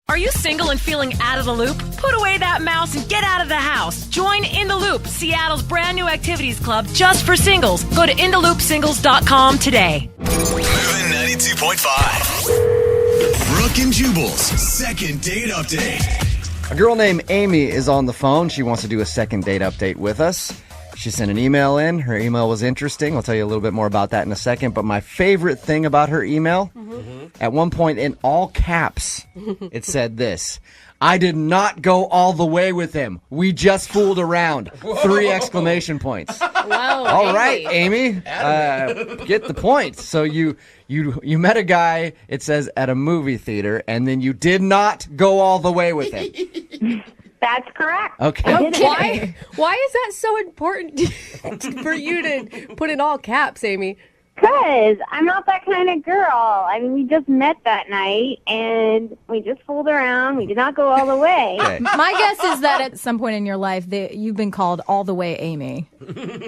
Are you single and feeling out of the loop? Put away that mouse and get out of the house. Join In the Loop, Seattle's brand new activities club just for singles. Go to intheloopsingles.com today. Moving 92.5. Brooke and Jubal's second date update. A girl named Amy is on the phone. She wants to do a second date update with us. She sent an email in. Her email was interesting. I'll tell you a little bit more about that in a second. But my favorite thing about her email, at one point in all caps, it said this: I did not go all the way with him. We just fooled around. Whoa. 3 exclamation points. Wow. All right, Amy. Get the point. So you met a guy, it says, at a movie theater, and then you did not go all the way with him. That's correct. Okay. Why is that so important for you to put in all caps, Amy? Because I'm not that kind of girl. I mean, we just met that night, and we just fooled around. We did not go all the way. Okay. My guess is that at some point in your life, you've been called all the way Amy.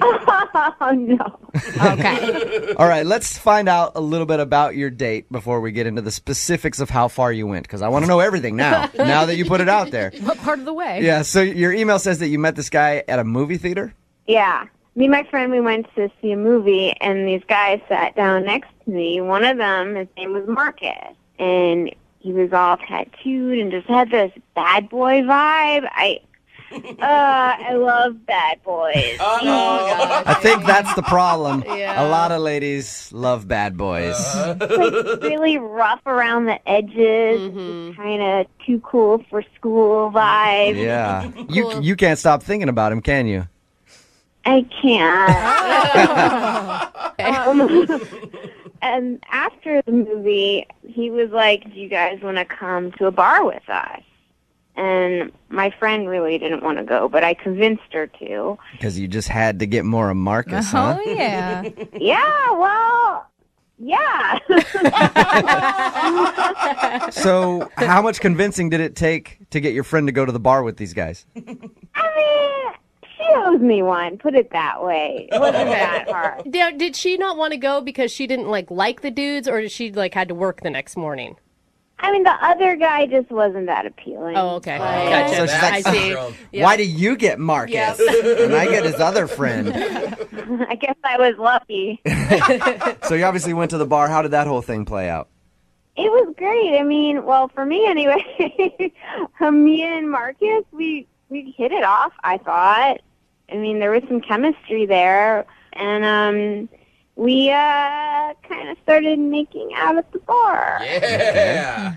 Oh, no. Okay. All right, let's find out a little bit about your date before we get into the specifics of how far you went, because I want to know everything now that you put it out there. What part of the way? Yeah, so your email says that you met this guy at a movie theater? Yeah. Me and my friend, we went to see a movie, and these guys sat down next to me. One of them, his name was Marcus, and he was all tattooed and just had this bad boy vibe. I love bad boys. Oh, gosh. I think that's the problem. Yeah. A lot of ladies love bad boys. Like really rough around the edges, kind of too cool for school vibe. Yeah. You can't stop thinking about him, can you? I can't. And after the movie, he was like, do you guys want to come to a bar with us? And my friend really didn't want to go, but I convinced her to. Because you just had to get more of Marcus, huh? Oh, yeah. Yeah, well, yeah. So how much convincing did it take to get your friend to go to the bar with these guys? I mean, she owes me one, put it that way. It wasn't that hard. Now, did she not want to go because she didn't like the dudes, or did she had to work the next morning? I mean, the other guy just wasn't that appealing. Oh, okay. Gotcha. So she's like, I see. Yeah. Why do you get Marcus? Yes. And I get his other friend. I guess I was lucky. So you obviously went to the bar. How did that whole thing play out? It was great. I mean, well, for me anyway, me and Marcus, we hit it off, I thought. I mean, there was some chemistry there, and we kind of started making out at the bar. Yeah.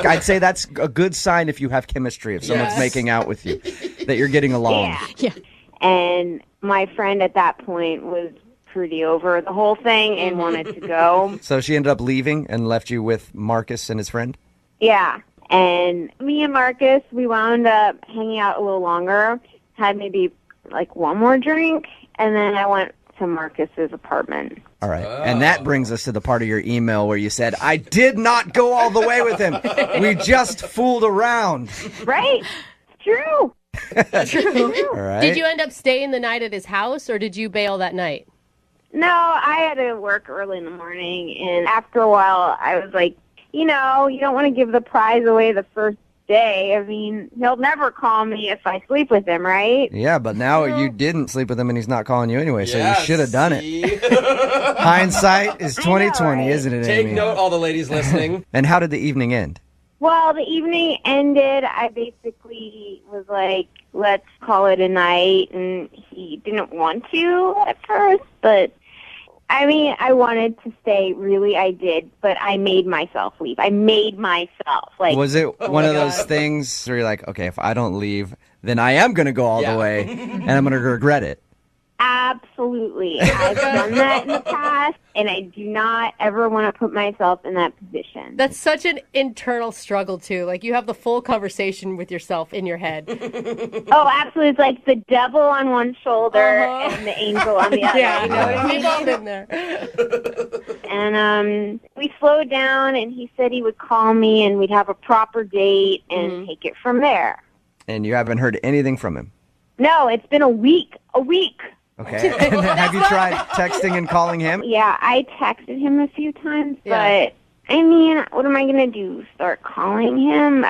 I'd say that's a good sign if you have chemistry, if someone's making out with you, that you're getting along. Yeah. And my friend at that point was pretty over the whole thing and wanted to go. So she ended up leaving and left you with Marcus and his friend? Yeah. And me and Marcus, we wound up hanging out a little longer, had maybe one more drink, and then I went to Marcus's apartment. All right. And that brings us to the part of your email where you said, I did not go all the way with him. We just fooled around. Right? It's true. True. All right. Did you end up staying the night at his house, or did you bail that night? No, I had to work early in the morning, and after a while, I was like, you don't want to give the prize away the first day. I mean, he'll never call me if I sleep with him, right? Yeah, but now you didn't sleep with him and he's not calling you anyway, so you should have done it. Hindsight is 20/20, right? Isn't it, Take Amy? note, all the ladies listening. And how did the evening end? Well, the evening ended. I basically was like, let's call it a night, and he didn't want to at first, but I mean, I wanted to stay, really, I did, but I made myself leave. I made myself. Was it one of those things where you're like, okay, if I don't leave, then I am going to go all the way, and I'm going to regret it? Absolutely. I've done that in the past, and I do not ever want to put myself in that position. That's such an internal struggle, too. You have the full conversation with yourself in your head. Oh, absolutely. It's like the devil on one shoulder and the angel on the other. Yeah, you know what I mean? we've all been there. And we slowed down, and he said he would call me, and we'd have a proper date and take it from there. And you haven't heard anything from him? No, it's been a week. A week. Okay. Have you tried texting and calling him? Yeah, I texted him a few times, but I mean, what am I going to do? Start calling him?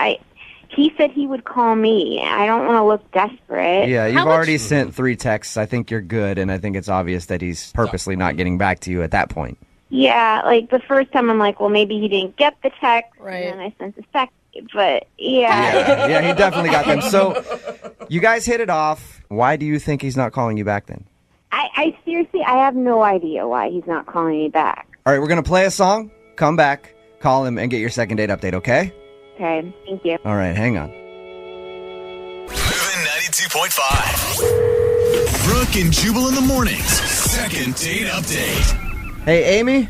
He said he would call me. I don't want to look desperate. Yeah, you've already sent 3 texts. I think you're good, and I think it's obvious that he's purposely not getting back to you at that point. Yeah, like the first time I'm like, well, maybe he didn't get the text, Right. and then I sent a second. But yeah. Yeah, he definitely got them. So you guys hit it off. Why do you think he's not calling you back then? I seriously, I have no idea why he's not calling me back. All right, we're going to play a song, come back, call him, and get your second date update, okay? Okay, thank you. All right, hang on. Moving 92.5. Brooke and Jubal in the mornings. Second date update. Hey, Amy,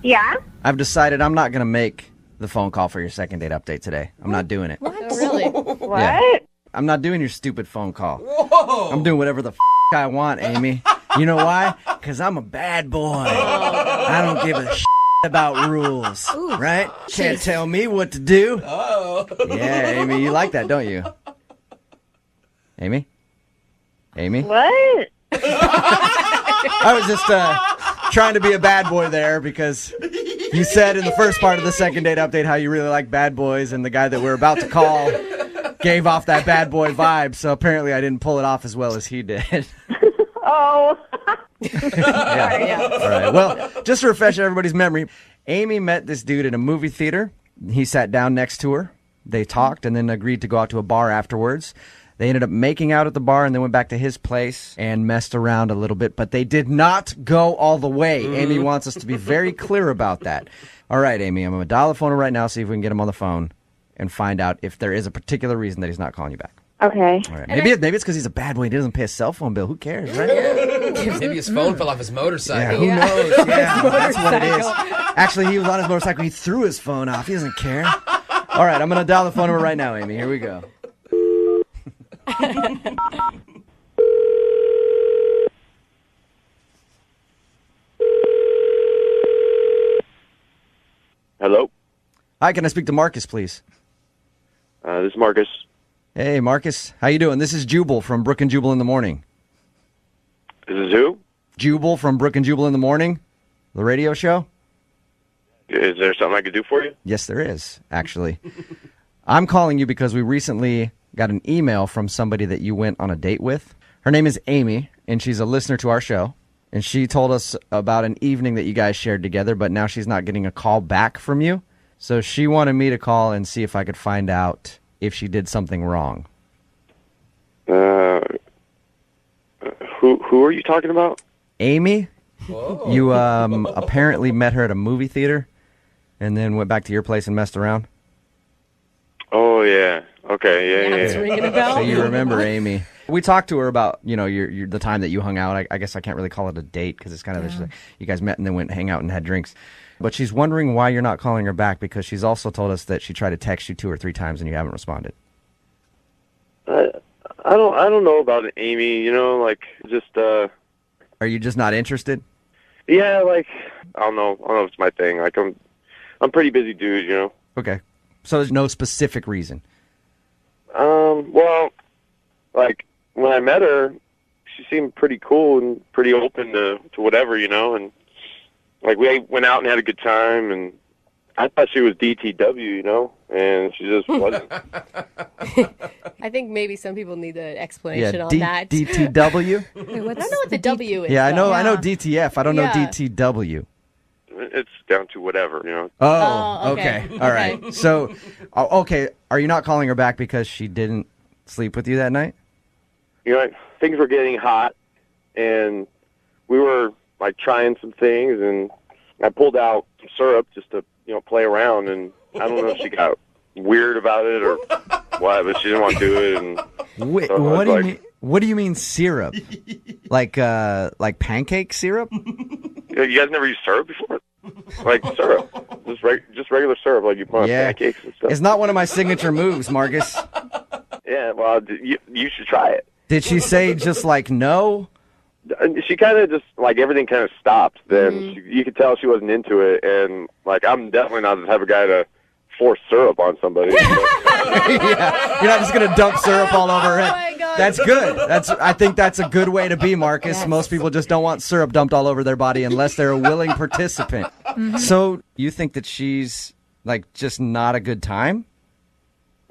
Yeah? I've decided I'm not going to make the phone call for your second date update today. I'm not doing it. Oh, really? What? Yeah. I'm not doing your stupid phone call. Whoa. I'm doing whatever the I want, Amy. You know why? Because I'm a bad boy. I don't give a about rules, right? Can't tell me what to do. Oh. Yeah, Amy, you like that, don't you? Amy? Amy? What? I was just trying to be a bad boy there because you said in the first part of the second date update how you really like bad boys, and the guy that we're about to call gave off that bad boy vibe, so apparently I didn't pull it off as well as he did. Oh. Yeah. All right. Well, just to refresh everybody's memory, Amy met this dude in a movie theater. He sat down next to her. They talked and then agreed to go out to a bar afterwards. They ended up making out at the bar and then went back to his place and messed around a little bit, but they did not go all the way. Amy wants us to be very clear about that. All right, Amy, I'm going to dial the phone right now, see if we can get him on the phone and find out if there is a particular reason that he's not calling you back. Okay. All right. Maybe it's because he's a bad boy and he doesn't pay a cell phone bill. Who cares, right? Maybe his phone fell off his motorcycle. Who knows? Yeah, that's what it is. Actually, he was on his motorcycle. He threw his phone off. He doesn't care. All right, I'm going to dial the phone number right now, Amy. Here we go. Hello? Hi, can I speak to Marcus, please? This is Marcus. Hey, Marcus. How you doing? This is Jubal from Brooke and Jubal in the Morning. This is who? Jubal from Brooke and Jubal in the Morning, the radio show? Is there something I could do for you? Yes, there is, actually. I'm calling you because we recently got an email from somebody that you went on a date with. Her name is Amy, and she's a listener to our show. And she told us about an evening that you guys shared together, but now she's not getting a call back from you. So she wanted me to call and see if I could find out if she did something wrong. Who are you talking about? Amy? Whoa. You apparently met her at a movie theater and then went back to your place and messed around? Oh, yeah. Okay, yeah. It's ringing a bell. So you remember Amy. We talked to her about, your the time that you hung out. I guess I can't really call it a date because it's kind of just you guys met and then went hang out and had drinks. But she's wondering why you're not calling her back because she's also told us that she tried to text you 2 or 3 times and you haven't responded. I don't know about it, Amy. Just Are you just not interested? yeah, I don't know if it's my thing. I'm a pretty busy dude, Okay. So there's no specific reason. Well, when I met her, she seemed pretty cool and pretty open to whatever, and we went out and had a good time, and I thought she was DTW, and she just wasn't. I think maybe some people need an explanation on that. DTW? I don't know what the W is. Yeah, I know. though. I know DTF. I don't know Yeah. DTW. It's down to whatever, Oh, okay. All right. So, okay, are you not calling her back because she didn't sleep with you that night? Things were getting hot, and we were trying some things, and I pulled out some syrup just to play around, and I don't know if she got weird about it or what, but she didn't want to do it. And Wait, so I what was do you mean? What do you mean syrup? like pancake syrup? You guys never used syrup before? Syrup, just regular syrup, like you put on pancakes and stuff. It's not one of my signature moves, Marcus. Yeah, well, you should try it. Did she say just no? She kind of just everything kind of stopped. Then you could tell she wasn't into it, and I'm definitely not the type of guy to force syrup on somebody. Yeah, you're not just gonna dump syrup all over her Oh head. my God. That's good. I think that's a good way to be, Marcus. Yes. Most people just don't want syrup dumped all over their body unless they're a willing participant. So you think that she's like just not a good time?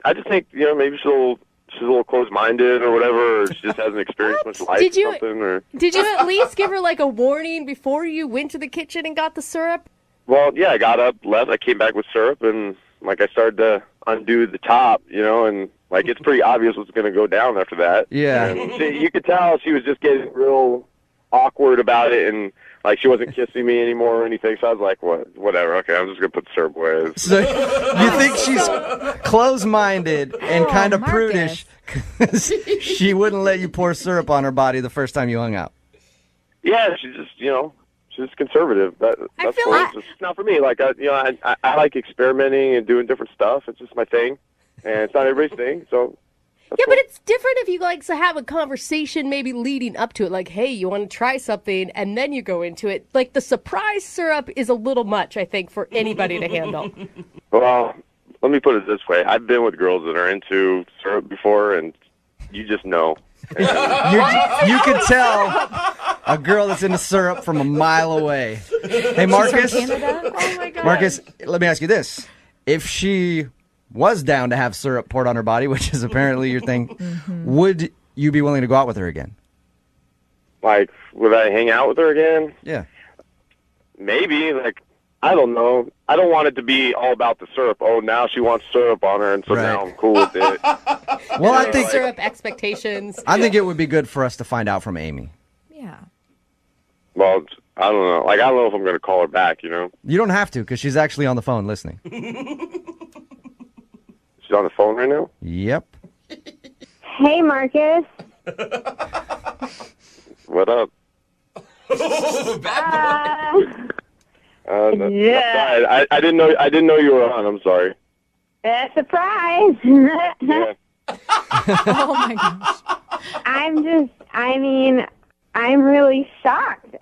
I just think, maybe she's a little closed-minded or whatever, or she just hasn't experienced much life Did you- or something. Or... Did you at least give her like a warning before you went to the kitchen and got the syrup? Well, yeah, I got up, left, I came back with syrup, and like I started to undo the top, and like it's pretty obvious what's going to go down after that. Yeah. And you could tell she was just getting real awkward about it, and like she wasn't kissing me anymore or anything. So I was like, whatever. Okay, I'm just going to put the syrup away. So you think she's closed-minded and kind of Marcus. prudish because she wouldn't let you pour syrup on her body the first time you hung out? Yeah, she's just, she's just conservative. That's feel what like- it's just not for me. Like, I like experimenting and doing different stuff. It's just my thing, and it's not everybody's thing. So Yeah, but it's different if you like to have a conversation maybe leading up to it. Like, hey, you want to try something, and then you go into it. Like, the surprise syrup is a little much, I think, for anybody to handle. Well, let me put it this way. I've been with girls that are into syrup before, and you just know. You can tell a girl that's into syrup from a mile away. Hey, Marcus. Canada? Oh, my God. Marcus, let me ask you this. If she was down to have syrup poured on her body, which is apparently your thing, would you be willing to go out with her again? Like, would I hang out with her again? Yeah. Maybe. Like, I don't know. I don't want it to be all about the syrup. Oh, now she wants syrup on her, and so Right. now I'm cool with it. Well, I think Syrup expectations. it would be good for us to find out from Amy. Yeah. Well, I don't know. Like, I don't know if I'm going to call her back, You don't have to because she's actually on the phone listening. She's on the phone right now? Yep. Hey, Marcus. What up? Yeah. Sorry, I didn't know you were on. I'm sorry. Surprise. Yeah. Oh my gosh. I'm really shocked.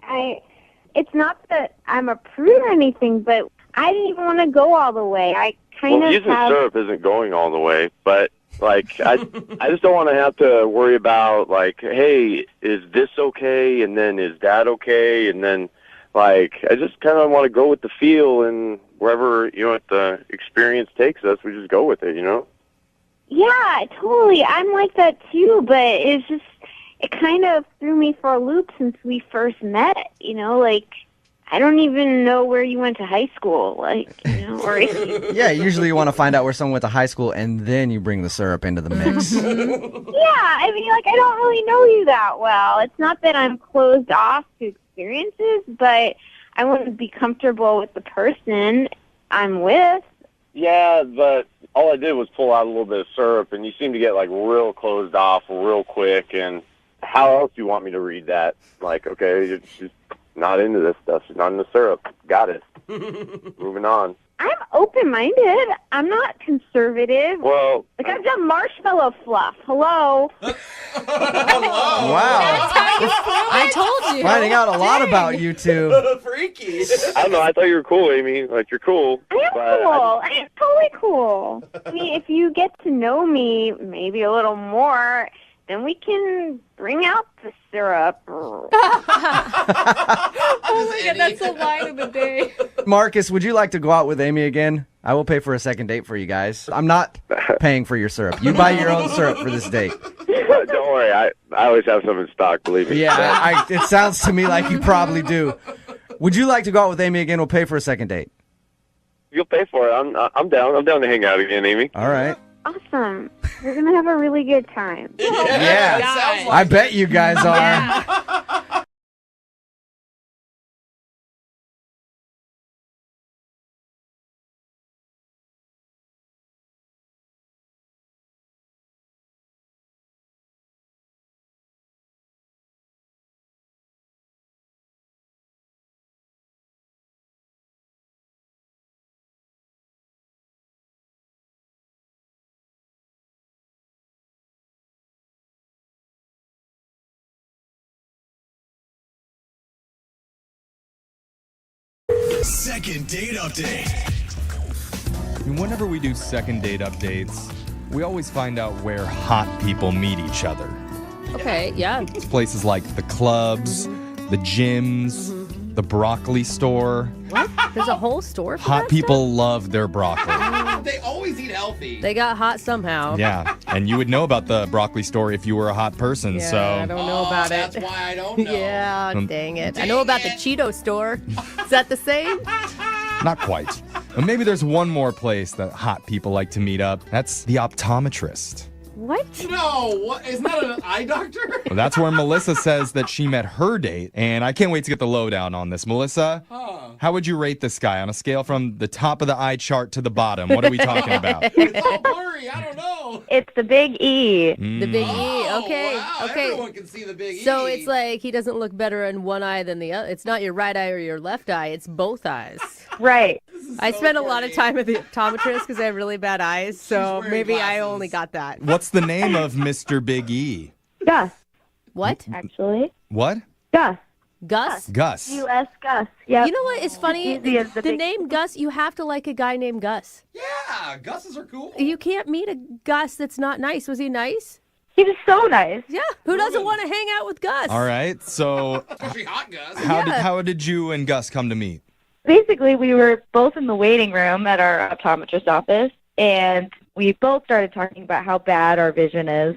It's not that I'm a prude or anything, but I didn't even want to go all the way. I kind Well, of using have... syrup isn't going all the way, but like I just don't want to have to worry about like, hey, is this okay? And then is that okay? And then like I just kind of want to go with the feel, and wherever the experience takes us, we just go with it. Yeah, totally. I'm like that too, but it kind of threw me for a loop since we first met. Like I don't even know where you went to high school, or Yeah, usually you want to find out where someone went to high school and then you bring the syrup into the mix. yeah. I don't really know you that well. It's not that I'm closed off to experiences, but I want to be comfortable with the person I'm with. Yeah, but all I did was pull out a little bit of syrup, and you seem to get like real closed off real quick. And how else do you want me to read that? Like, okay, she's not into this stuff. She's not into syrup. Got it. Moving on. I'm open-minded. I'm not conservative. Well, I've done marshmallow fluff. Hello. Wow. I told you. Finding out a lot about you two. Freaky. I don't know. I thought you were cool, Amy. Like, you're cool. I am cool. I am totally cool. If you get to know me maybe a little more, then we can bring out the syrup. Oh my God, that's the line of the day. Marcus, would you like to go out with Amy again? I will pay for a second date for you guys. I'm not paying for your syrup. You buy your own syrup for this date. Don't worry. I always have some in stock, believe me. Yeah, it sounds to me like you probably do. Would you like to go out with Amy again? We'll pay for a second date. You'll pay for it. I'm down. I'm down to hang out again, Amy. All right. Awesome. We're going to have a really good time. Yeah, God. I bet you guys are. Second date update. And whenever we do second date updates, we always find out where hot people meet each other. Okay, yeah. It's places like the clubs, the gyms, the broccoli store. What? There's a whole store for Hot that people love their broccoli. They always eat healthy. They got hot somehow. Yeah, and you would know about the broccoli store if you were a hot person, Yeah, so... I don't know about That's it. why I don't know. Yeah, dang it. I Dang know about the it. Cheeto store. Is that the same? Not quite. But maybe there's one more place that hot people like to meet up. That's the optometrist. What? No, what? Isn't that an eye doctor? Well, that's where Melissa says that she met her date, and I can't wait to get the lowdown on this. Melissa, how would you rate this guy on a scale from the top of the eye chart to the bottom? What are we talking about? It's all blurry. I don't know. It's the big E. The big E. Okay. Wow, Okay. Everyone can see the big E. So it's like he doesn't look better in one eye than the other. It's not your right eye or your left eye. It's both eyes. Right. I spent a lot of time at the optometrist because I have really bad eyes. So wearing maybe I glasses. only got that. What's the name of Mr. Big E? Gus, What? actually. What? Gus. Gus? Gus. U.S. Gus. Yep. You know what is funny? Easy as the The big- name Gus, you have to like a guy named Gus. Yeah, Gus's are cool. You can't meet a Gus that's not nice. Was he nice? He was so nice. Yeah. Who doesn't want to hang out with Gus? All right, so Especially hot Gus. how did you and Gus come to meet? Basically, we were both in the waiting room at our optometrist office, and we both started talking about how bad our vision is.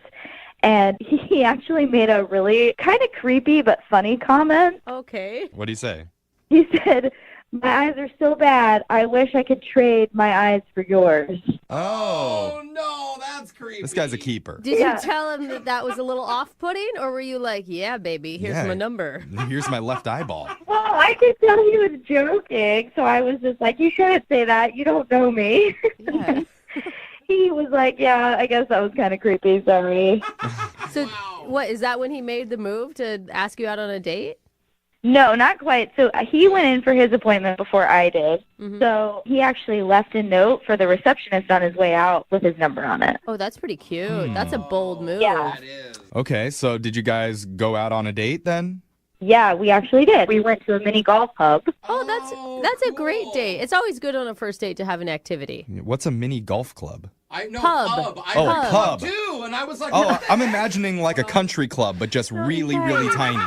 And he actually made a really kind of creepy but funny comment. Okay. What do you say? He said, "My eyes are so bad, I wish I could trade my eyes for yours." Oh no, that's creepy. This guy's a keeper. Did Yeah. you tell him that that was a little off-putting, or were you like, yeah, baby, here's Yeah. my number? Here's my left eyeball. Well, I could tell he was joking, so I was just like, "You shouldn't say that. You don't know me." Yeah. He was like, "Yeah, I guess that was kind of creepy. Sorry." So, what, is that when he made the move to ask you out on a date? No, not quite. So he went in for his appointment before I did. Mhm. So he actually left a note for the receptionist on his way out with his number on it. Oh, that's pretty cute. That's a bold move. Yeah. That is. Okay, so did you guys go out on a date then? Yeah, we actually did. We went to a mini golf hub. Oh, that's a great date. It's always good on a first date to have an activity. What's a mini golf club? I know Pub. pub. I Oh, heard pub. too, and I was like, Oh, I'm imagining like a country club, but just really, really tiny.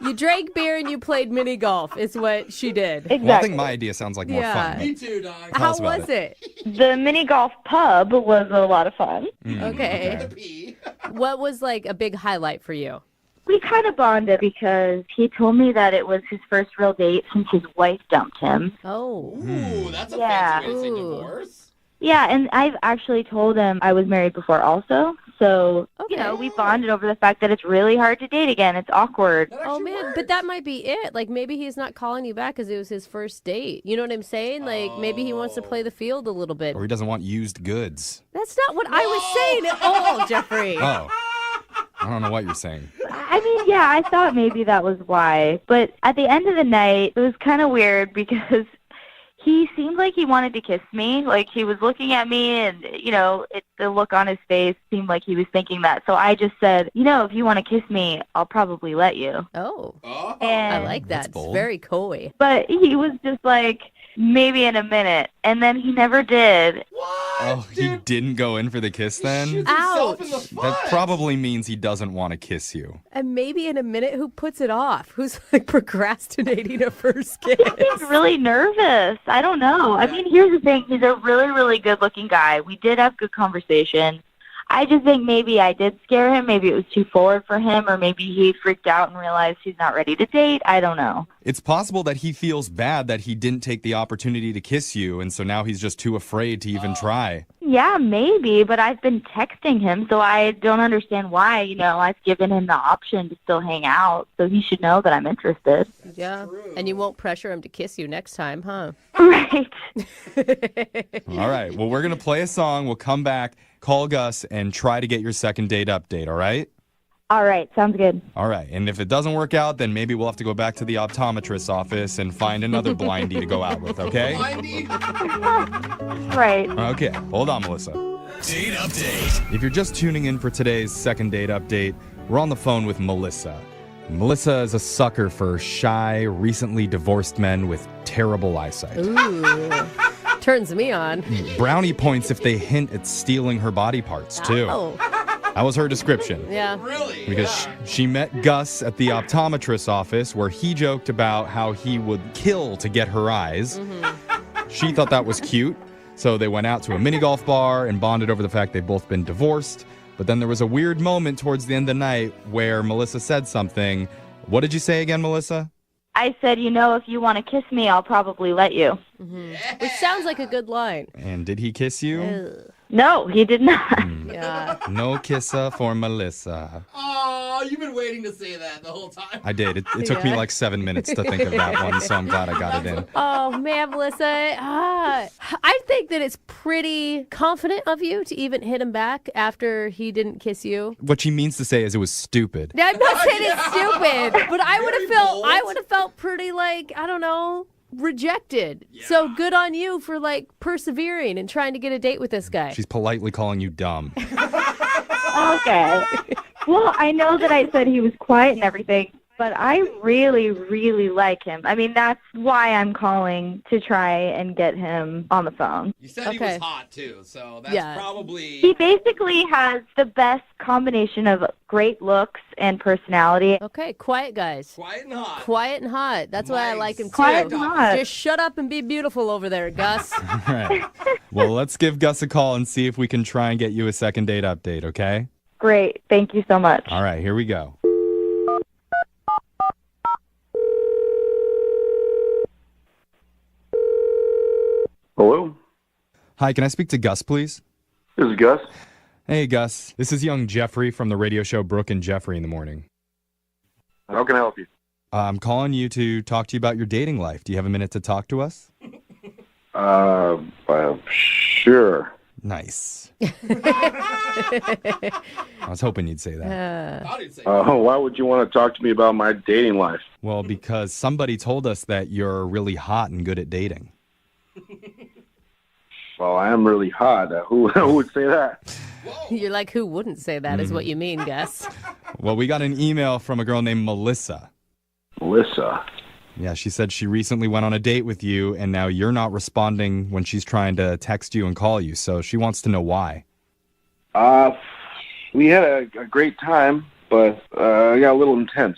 You drank beer and you played mini golf, is what she did. Exactly. Well, I think my idea sounds like more Yeah. fun. me too, dog. How us about was it? The mini golf pub was a lot of fun. Okay. Pee. What was like a big highlight for you? We kind of bonded because he told me that it was his first real date since his wife dumped him. Oh. Ooh, that's a Yeah. fancy way to say Ooh. divorce. Yeah, and I've actually told him I was married before also. So, Okay. we bonded over the fact that it's really hard to date again. It's awkward. That Oh actually man, works. but that might be it. Like maybe he's not calling you back because it was his first date. You know what I'm saying? Like maybe he wants to play the field a little bit. Or he doesn't want used goods. That's not what I was saying at all, Jeffrey. Oh. I don't know what you're saying. I mean, yeah, I thought maybe that was why. But at the end of the night, it was kind of weird because he seemed like he wanted to kiss me. Like, he was looking at me and, the look on his face seemed like he was thinking that. So I just said, if you want to kiss me, I'll probably let you. Oh, Oh. And, I like that. That's It's bold. very coy. But he was just like, maybe in a minute. And then he never did. What? Oh, he Dude, didn't go in for the kiss he then? shoots himself in the Ouch. foot. That probably means he doesn't want to kiss you. And maybe in a minute, who puts it off? Who's like procrastinating a first kiss? He seemed really nervous. I don't know. I mean, here's the thing. He's a really, really good-looking guy. We did have good conversation. I just think maybe I did scare him. Maybe it was too forward for him, or maybe he freaked out and realized he's not ready to date. I don't know. It's possible that he feels bad that he didn't take the opportunity to kiss you, and so now he's just too afraid to even try. Yeah, maybe, but I've been texting him, so I don't understand why. I've given him the option to still hang out, so he should know that I'm interested. Yeah. And you won't pressure him to kiss you next time, huh? Right. All right, well, we're going to play a song. We'll come back, call Gus, and try to get your second date update, all right? All right, sounds good. All right, and if it doesn't work out, then maybe we'll have to go back to the optometrist's office and find another blindy to go out with, okay? Blindy. Right. Okay, hold on, Melissa. Date update. If you're just tuning in for today's second date update, we're on the phone with Melissa. Melissa is a sucker for shy, recently divorced men with terrible eyesight. Ooh. Turns me on. Brownie points if they hint at stealing her body parts, too. Oh. That was her description. Yeah. Really? Because she met Gus at the optometrist's office where he joked about how he would kill to get her eyes. She thought that was cute, so they went out to a mini golf bar and bonded over the fact they've both been divorced. But then there was a weird moment towards the end of the night where Melissa said something. What did you say again, Melissa? I said, if you want to kiss me, I'll probably let you. Which sounds like a good line. And did he kiss you? No, he did not. Yeah. No kissa for Melissa. Oh, you've been waiting to say that the whole time. I did. It took me like 7 minutes to think of that one, so I'm glad I got it in. Oh, man, Melissa. I think that it's pretty confident of you to even hit him back after he didn't kiss you. What she means to say is it was stupid. Now, I'm not saying it's stupid, but I bold. would have felt pretty I don't know, rejected. Yeah. So good on you for persevering and trying to get a date with this guy. She's politely calling you dumb. Okay. Well, I know that I said he was quiet and everything, but I really, really like him. I mean, that's why I'm calling to try and get him on the phone. You said he Okay. was hot, too, so that's Yeah. probably... He basically has the best combination of great looks and personality. Okay, quiet guys. Quiet and hot. Quiet and hot. That's why I Nice. like him too. Quiet and hot. Just shut up and be beautiful over there, Gus. All right. Well, let's give Gus a call and see if we can try and get you a second date update, okay? Great. Thank you so much. All right, here we go. Hello? Hi, can I speak to Gus, please? This is Gus. Hey, Gus. This is young Jeffrey from the radio show Brooke and Jeffrey in the morning. How can I help you? I'm calling you to talk to you about your dating life. Do you have a minute to talk to us? Sure. Nice. I was hoping you'd say that. Thought he'd say Why would you want to talk to me about my dating life? Well, because somebody told us that you're really hot and good at dating. Well, I am really hot. Who would say that? You're like, who wouldn't say that is what you mean, Gus. Well, we got an email from a girl named Melissa. Melissa. Yeah, she said she recently went on a date with you, and now you're not responding when she's trying to text you and call you, so she wants to know why. We had a great time, but it got a little intense.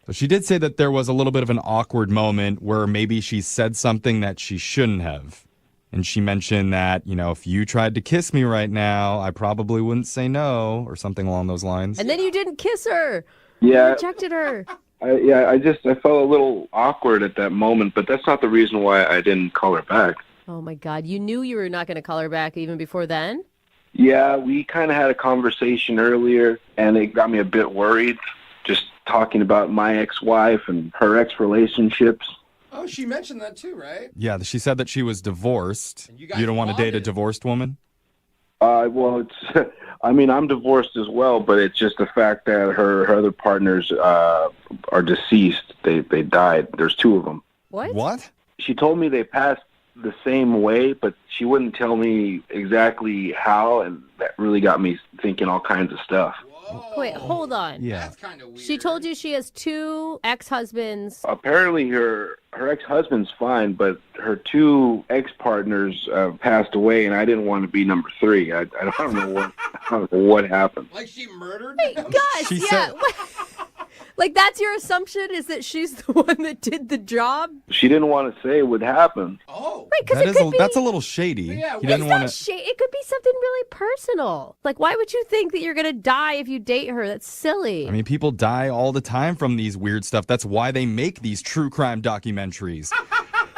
So she did say that there was a little bit of an awkward moment where maybe she said something that she shouldn't have. And she mentioned that, if you tried to kiss me right now, I probably wouldn't say no, or something along those lines. And then you didn't kiss her. Yeah. You rejected her. I felt a little awkward at that moment, but that's not the reason why I didn't call her back. Oh, my God. You knew you were not going to call her back even before then? Yeah, we kind of had a conversation earlier, and it got me a bit worried, just talking about my ex-wife and her ex-relationships. Oh, she mentioned that too, right? Yeah, she said that she was divorced. And you guys don't want to date a bonded. divorced woman? Well, I'm divorced as well, but it's just the fact that her other partners are deceased. They died. There's two of them. What? She told me they passed the same way, but she wouldn't tell me exactly how, and that really got me thinking all kinds of stuff. Whoa. Wait, hold on. Yeah. That's kind of weird. She told you she has two ex-husbands. Apparently, her ex-husband's fine, but her two ex-partners passed away, and I didn't want to be number three. I don't know what happened. Like she murdered Hey, them? Gus, She yeah. said- That's your assumption is that she's the one that did the job? She didn't want to say what happened. Oh. Right, because it could be... That's a little shady. Yeah, He it's didn't It's want not to. it could be something really personal. Why would you think that you're going to die if you date her? That's silly. I mean, people die all the time from these weird stuff. That's why they make these true crime documentaries.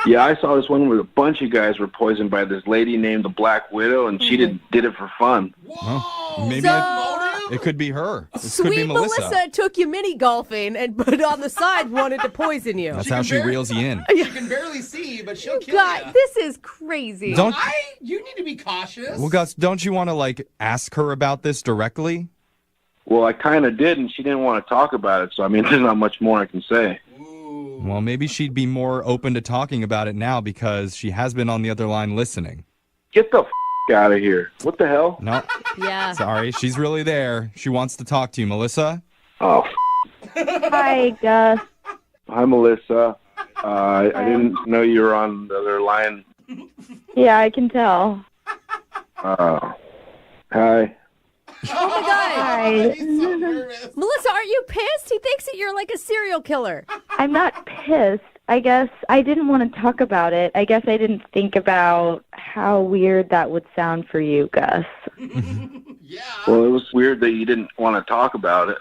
Yeah, I saw this one where a bunch of guys were poisoned by this lady named the Black Widow, and she did it for fun. Whoa. Maybe it could be her. This could be Sweet Melissa. took you mini golfing, but on the side wanted to poison you. That's how she reels you in. You can barely see, but she'll kill God, you. this is crazy. You need to be cautious. Well, Gus, don't you want to ask her about this directly? Well, I kind of did, and she didn't want to talk about it, so, there's not much more I can say. Ooh. Well, maybe she'd be more open to talking about it now because she has been on the other line listening. Get the out of here. What the hell? No, Yeah. sorry. She's really there. She wants to talk to you. Melissa? Oh, Hi, Gus. hi, Melissa. I didn't know you were on the other line. Yeah, I can tell. Hi. Oh my God, Hi. He's so nervous. Melissa, aren't you pissed? He thinks that you're like a serial killer. I'm not pissed. I guess I didn't want to talk about it. I guess I didn't think about how weird that would sound for you, Gus. Yeah. Well, it was weird that you didn't want to talk about it.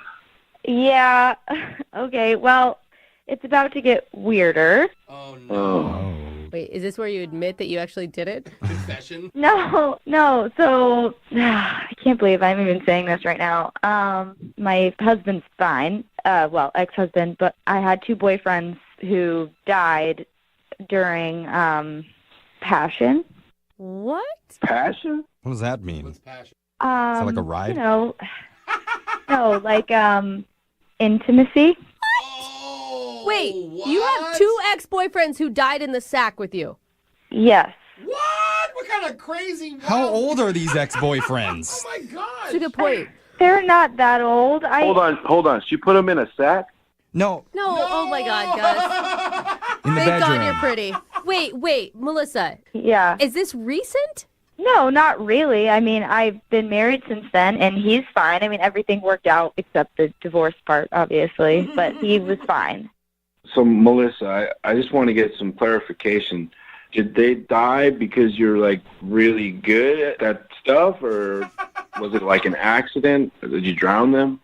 Yeah. Okay, well, it's about to get weirder. Oh, no. Wait, is this where you admit that you actually did it? Confession. No. So, I can't believe I'm even saying this right now. My husband's fine. Ex-husband, but I had 2 boyfriends who died during Passion. What? Passion? What does that mean? What's passion? Is that like a ride? No, like intimacy. Oh, Wait, what? you have 2 ex-boyfriends who died in the sack with you. Yes. What? What kind of crazy? How old are these ex-boyfriends? Oh, my gosh. That's a good point. They're not that old. Hold on. She put them in a sack? No, No, oh my God, Gus. in the Thank bedroom. God you're pretty. Wait, Melissa, Yeah. is this recent? No, not really. I mean, I've been married since then, and he's fine. I mean, everything worked out except the divorce part, obviously, but he was fine. So, Melissa, I just want to get some clarification. Did they die because you're, like, really good at that stuff, or was it, like, an accident? Or did you drown them?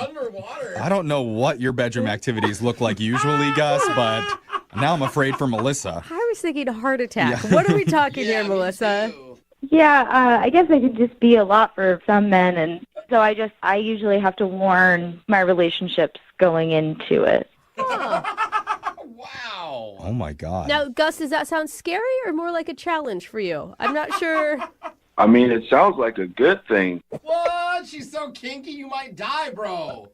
Underwater. I don't know what your bedroom activities look like usually, Gus, but now I'm afraid for Melissa. I was thinking heart attack. What are we talking here, Melissa? Yeah, I guess I could just be a lot for some men, and so I usually have to warn my relationships going into it. Wow. Oh my God. Now, Gus, does that sound scary or more like a challenge for you? I'm not sure. I mean, it sounds like a good thing. What? She's so kinky, you might die, bro.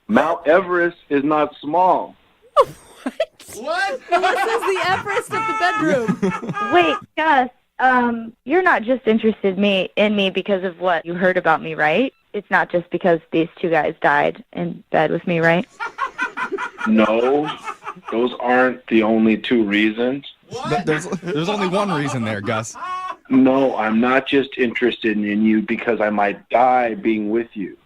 Mount Everest is not small. What? Melissa's the Everest of the bedroom. Wait, Gus, you're not just interested in me because of what you heard about me, right? It's not just because these 2 guys died in bed with me, right? No, those aren't the only 2 reasons. What? There's only one reason there, Gus. No, I'm not just interested in you because I might die being with you.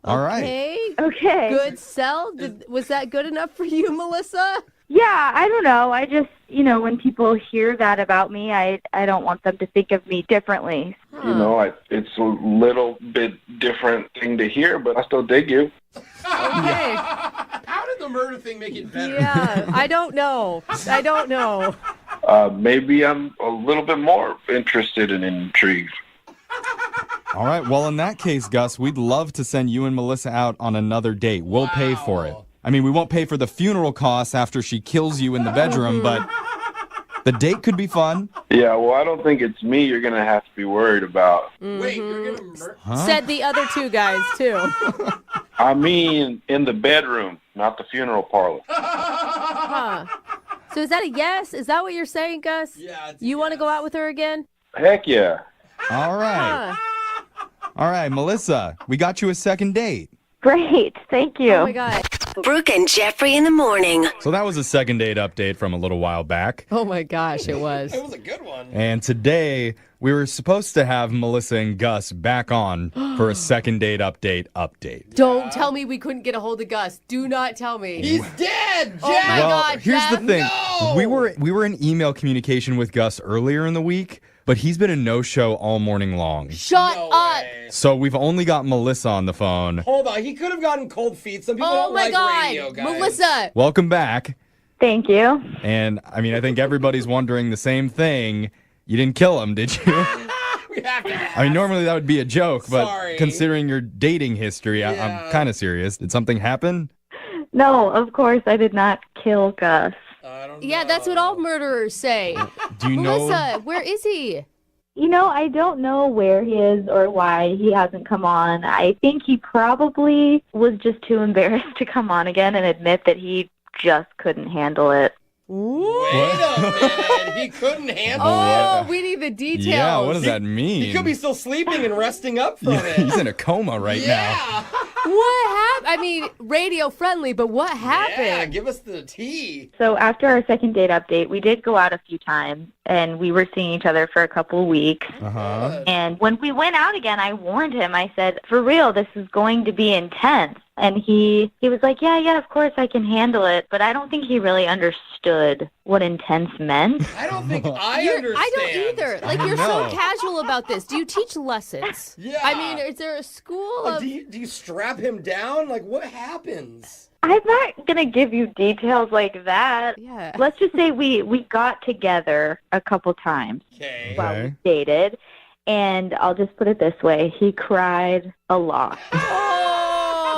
All right. Okay. Good sell. Was that good enough for you, Melissa? Yeah, I don't know. I just, when people hear that about me, I don't want them to think of me differently. You know, it's a little bit different thing to hear, but I still dig you. Okay. How did the murder thing make it better? Yeah, I don't know. Maybe I'm a little bit more interested and intrigued. All right. Well, in that case, Gus, we'd love to send you and Melissa out on another date. We'll pay for it. I mean, we won't pay for the funeral costs after she kills you in the bedroom, but the date could be fun. Yeah, well, I don't think it's me you're going to have to be worried about. Wait, you're going to murder? Said the other 2 guys, too. I mean, in the bedroom, not the funeral parlor. Huh. So is that a yes? Is that what you're saying, Gus? Yeah. You want to go out with her again? Heck yeah. All right. All right, Melissa, we got you a second date. Great. Thank you. Oh, my God. Brooke and Jeffrey in the morning. So that was a second date update from a little while back. Oh, my gosh, it was. It was a good one. And today, we were supposed to have Melissa and Gus back on for a second date update. Don't tell me we couldn't get a hold of Gus. Do not tell me. He's dead, Jeff! Oh, my Well, God, here's Jeff. the thing. No! We were in email communication with Gus earlier in the week, but he's been a no-show all morning long. Shut No up. way. So we've only got Melissa on the phone. Hold on, he could have gotten cold feet. Some people Oh, don't my like God. radio, guys. Melissa. Welcome back. Thank you. And, I mean, I think everybody's wondering the same thing. You didn't kill him, did you? We have to ask. I mean, normally that would be a joke, but Sorry. considering your dating history, I'm Yeah. kind of serious. Did something happen? No, of course I did not kill Gus. I don't Yeah, know. that's what all murderers say. Do you know? Melissa, where is he? I don't know where he is or why he hasn't come on. I think he probably was just too embarrassed to come on again and admit that he just couldn't handle it. Wait a minute. He couldn't handle it. Oh, we need the details. Yeah, what does that mean? He could be still sleeping and resting up from it. He's in a coma right now. Yeah. What happened? I mean, radio friendly, but what happened? Yeah, give us the tea. So after our second date update, we did go out a few times, and we were seeing each other for a couple of weeks. Uh-huh. And when we went out again, I warned him. I said, for real, this is going to be intense. And he was like, yeah, of course I can handle it. But I don't think he really understood what intense meant. I don't think I understand. I don't either. Like, you're so casual about this. Do you teach lessons? Yeah. I mean, is there a school Like, of... do you strap him down? Like, what happens? I'm not going to give you details like that. Yeah. Let's just say we got together a couple times Okay. while we dated. And I'll just put it this way. He cried a lot.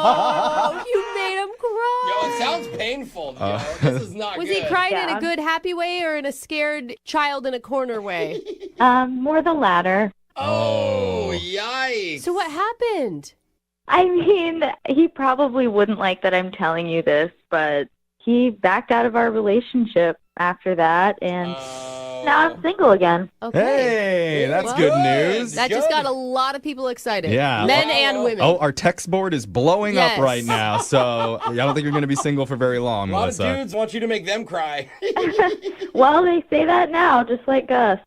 Oh, you made him cry. Yo, it sounds painful. Yo. This is not Was good. he crying in Yeah. a good, happy way or in a scared child in a corner way? More the latter. Oh, yikes. So what happened? I mean, he probably wouldn't like that I'm telling you this, but he backed out of our relationship after that, and now I'm single again. Okay. Hey, that's Well, good news. That just got a lot of people excited. Yeah. Men and women. Oh, our text board is blowing Yes. up right now, so I don't think you're going to be single for very long, A lot of Melissa. dudes want you to make them cry. Well, they say that now, just like us.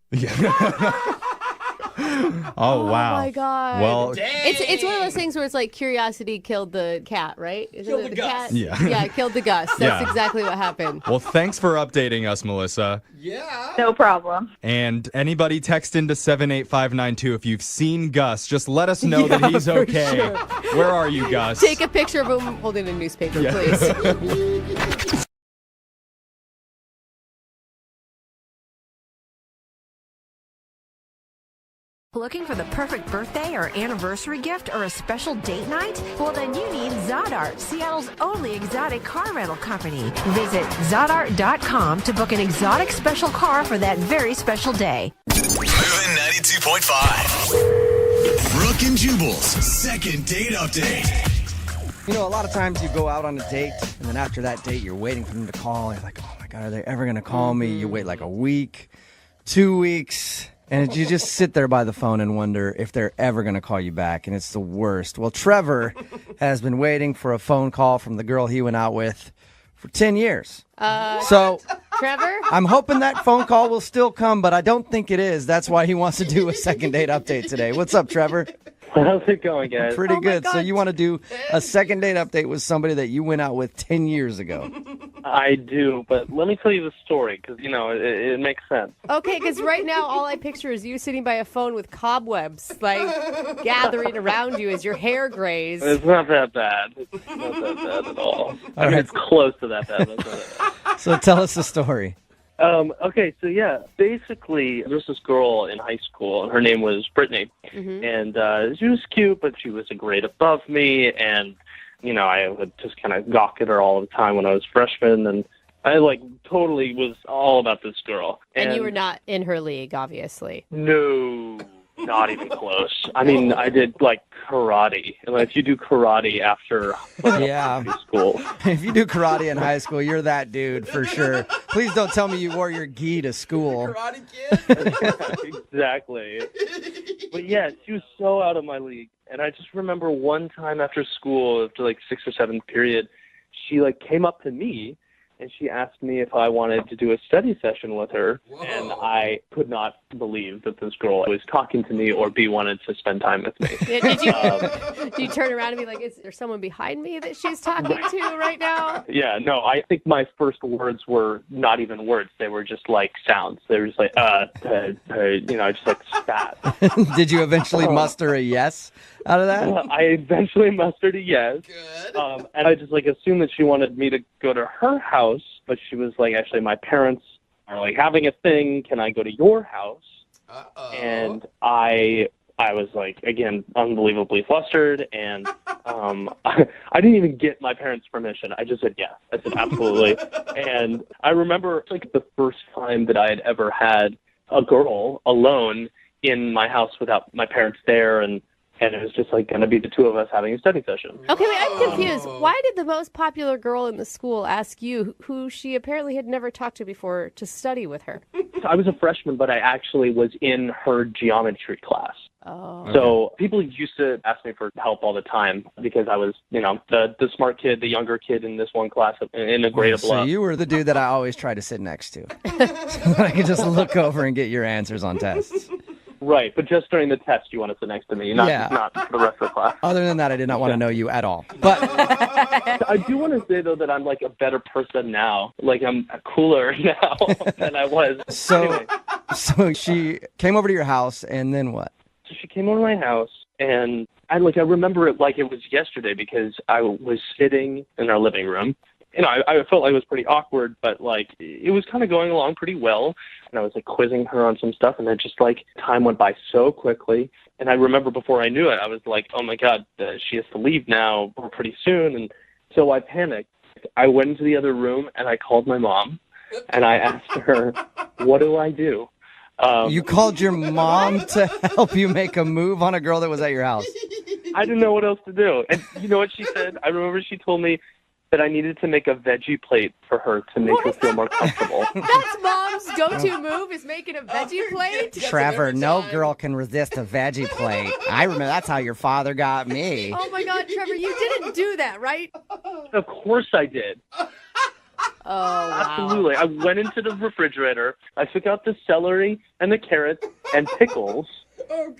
Oh, wow. Oh my God. Well, It's one of those things where it's like curiosity killed the cat, right? Isn't Killed it the cat? Gus. Yeah. Yeah, it killed the Gus. That's Yeah. exactly what happened. well, thanks for updating us, Melissa. Yeah. No problem. And anybody text into 78592 if you've seen Gus. Just let us know that he's for okay. sure. Where are you, Gus? Take a picture of him holding a newspaper, please. Looking for the perfect birthday or anniversary gift or a special date night? Well, then you need Zodart, Seattle's only exotic car rental company. Visit Zodart.com to book an exotic special car for that very special day. Moving 92.5. Brooke and Jubal's second date update. You know, a lot of times you go out on a date, and then after that date, you're waiting for them to call. You're like, oh my God, are they ever going to call me? You wait like a week, 2 weeks, and you just sit there by the phone and wonder if they're ever going to call you back, and it's the worst. Well, Trevor has been waiting for a phone call from the girl he went out with for 10 years. So Trevor? I'm hoping that phone call will still come, but I don't think it is. That's why he wants to do a second date update today. What's up, Trevor? How's it going, guys? Pretty Oh my good. So God. you want to do a second date update with somebody that you went out with 10 years ago. I do, but let me tell you the story because, you know, it makes sense. Okay, because right now all I picture is you sitting by a phone with cobwebs, like gathering around you as your hair grays. It's not that bad. It's not that bad at all. I mean, right. it's close to that bad. But it's not that bad. So tell us the story. Okay, so yeah, basically, there was this girl in high school, and her name was Brittany, and she was cute, but she was a grade above me, and, you know, I would just kind of gawk at her all the time when I was a freshman, and I, like, totally was all about this girl. And you were not in her league, obviously. No, not even close. I mean, I did, like, karate, and if you do karate after Yeah. high school... If you do karate in high school, you're that dude for sure. Please don't tell me you wore your gi to school. Karate Kid? Exactly. But yeah, she was so out of my league. And I just remember one time after school, after like 6th or 7th period, she like came up to me and she asked me if I wanted to do a study session with her. Whoa. And I could not believe that this girl was talking to me or wanted to spend time with me. Did you turn around and be like, is there someone behind me that she's talking to right now? Yeah, no, I think my first words were not even words. They were just like sounds. They were just like, you know, just like spat. Did you eventually muster a yes out of that? I eventually mustered a yes. Good. And I just like assumed that she wanted me to go to her house, but she was like, actually, my parents are like having a thing. Can I go to your house? Uh-oh. And I was like, again, unbelievably flustered, and I didn't even get my parents' permission. I just said yes. I said absolutely. And I remember like the first time that I had ever had a girl alone in my house without my parents there, and it was just like going to be the two of us having a study session. Okay, wait, I'm confused. Why did the most popular girl in the school ask you, who she apparently had never talked to before, to study with her? I was a freshman, but I actually was in her geometry class. Oh. So people used to ask me for help all the time because I was, the smart kid, the younger kid in this one class in a grade So above. you were the dude that I always try to sit next to. So that I could just look over and get your answers on tests. Right, but just during the test you want to sit next to me, not for the rest of the class. Other than that, I did not want to know you at all. But I do want to say, though, that I'm like a better person now. Like, I'm cooler now than I was. Anyway. So she came over to your house, and then what? So she came over to my house, and I remember it like it was yesterday because I was sitting in our living room. I felt like it was pretty awkward, but like it was kind of going along pretty well. And I was like quizzing her on some stuff, and then just like time went by so quickly. And I remember before I knew it, I was like, oh my God, she has to leave now or pretty soon. And so I panicked. I went into the other room and I called my mom and I asked her, what do I do? You called your mom to help you make a move on a girl that was at your house. I didn't know what else to do. And you know what she said? I remember she told me that I needed to make a veggie plate for her to make her feel more comfortable. That's mom's go-to move is making a veggie plate? Trevor, no girl can resist a veggie plate. I remember that's how your father got me. Oh my God, Trevor, you didn't do that, right? Of course I did. Oh, wow. Absolutely. I went into the refrigerator. I took out the celery and the carrots and pickles.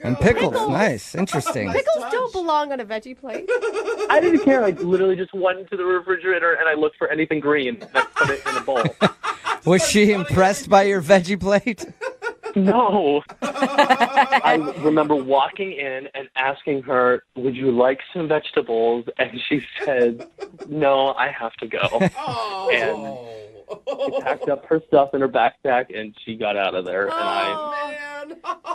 And pickles, nice, interesting. Pickles don't belong on a veggie plate. I didn't care. I literally just went into the refrigerator and I looked for anything green and I put it in a bowl. Was she impressed by your veggie plate? No. I remember walking in and asking her, would you like some vegetables? And she said, no, I have to go. And she packed up her stuff in her backpack and she got out of there. And I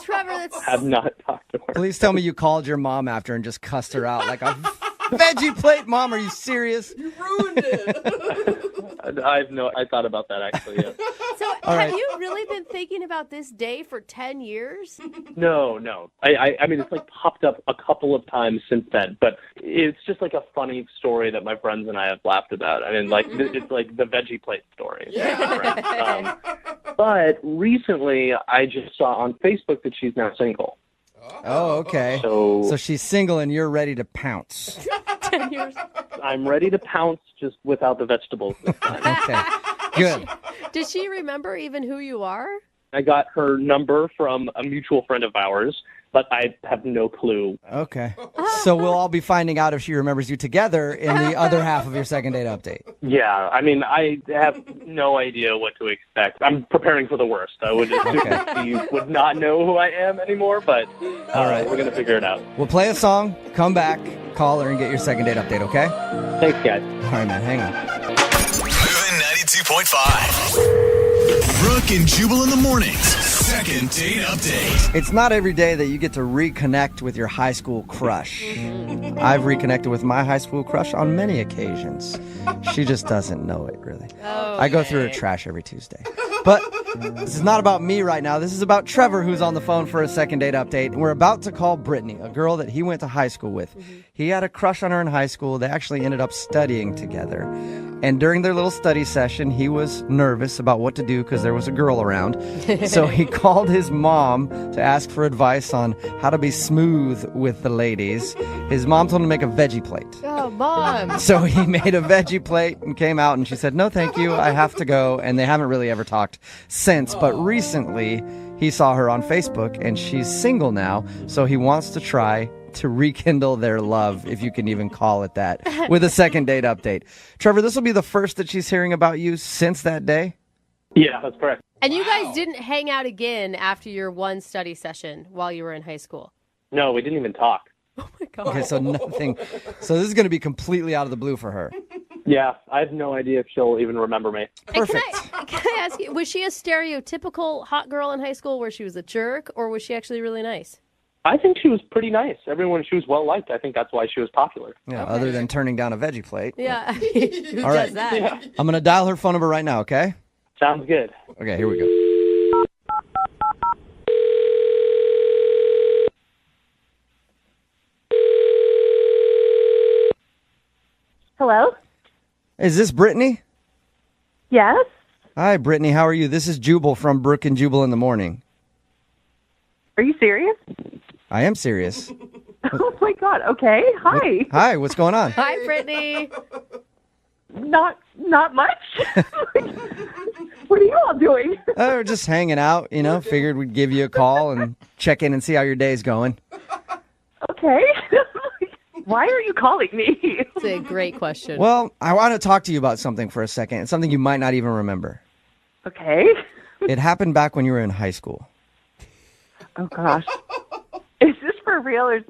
Trevor, that's... have not talked to her. Please tell me you called your mom after and just cussed her out like a veggie plate. Mom, are you serious? You ruined it. I thought about that actually, yeah. So have you really been thinking about this day for 10 years? No. I mean, it's like popped up a couple of times since then, but it's just like a funny story that my friends and I have laughed about. I mean, like, it's like the veggie plate story. Yeah. But recently, I just saw on Facebook that she's now single. Oh, okay. So she's single and you're ready to pounce. 10 years. I'm ready to pounce just without the vegetables this time. Okay, good. Does she remember even who you are? I got her number from a mutual friend of ours, but I have no clue. Okay. So we'll all be finding out if she remembers you together in the other half of your second date update. Yeah, I mean, I have no idea what to expect. I'm preparing for the worst. I would assume that she would not know who I am anymore, but all right, we're going to figure it out. We'll play a song, come back, call her, and get your second date update, okay? Thanks, guys. All right, man, hang on. Moving 92.5. Brooke and Jubal in the mornings. Second date update. It's not every day that you get to reconnect with your high school crush. I've reconnected with my high school crush on many occasions. She just doesn't know it, really. I go through her trash every Tuesday. But this is not about me right now. This is about Trevor, who's on the phone for a second date update. We're about to call Brittany, a girl that he went to high school with. He had a crush on her in high school. They actually ended up studying together. And during their little study session, he was nervous about what to do because there was a girl around. So he called his mom to ask for advice on how to be smooth with the ladies. His mom told him to make a veggie plate. Oh, Mom. So he made a veggie plate and came out and she said, no, thank you. I have to go. And they haven't really ever talked since. But recently he saw her on Facebook and she's single now. So he wants to try to rekindle their love, if you can even call it that, with a second date update. Trevor, this will be the first that she's hearing about you since that day? Yeah, that's correct. And you guys didn't hang out again after your one study session while you were in high school? No, we didn't even talk. Oh, my God. Okay, so nothing. So this is going to be completely out of the blue for her. Yeah, I have no idea if she'll even remember me. Perfect. Can I ask you, was she a stereotypical hot girl in high school where she was a jerk, or was she actually really nice? I think she was pretty nice. She was well-liked. I think that's why she was popular. Yeah, other than turning down a veggie plate. Yeah, who All right. does that? Yeah. I'm going to dial her phone number right now, okay? Sounds good. Okay, here we go. Hello? Is this Brittany? Yes? Hi, Brittany. How are you? This is Jubal from Brooke and Jubal in the morning. Are you serious? I am serious. Oh my God. Okay. Hi. Hi, what's going on? Hi, Brittany. Not much. What are you all doing? We're just hanging out, figured we'd give you a call and check in and see how your day's going. Okay. Why are you calling me? It's a great question. Well, I want to talk to you about something for a second. It's something you might not even remember. Okay. It happened back when you were in high school. Oh gosh. Is this for real or is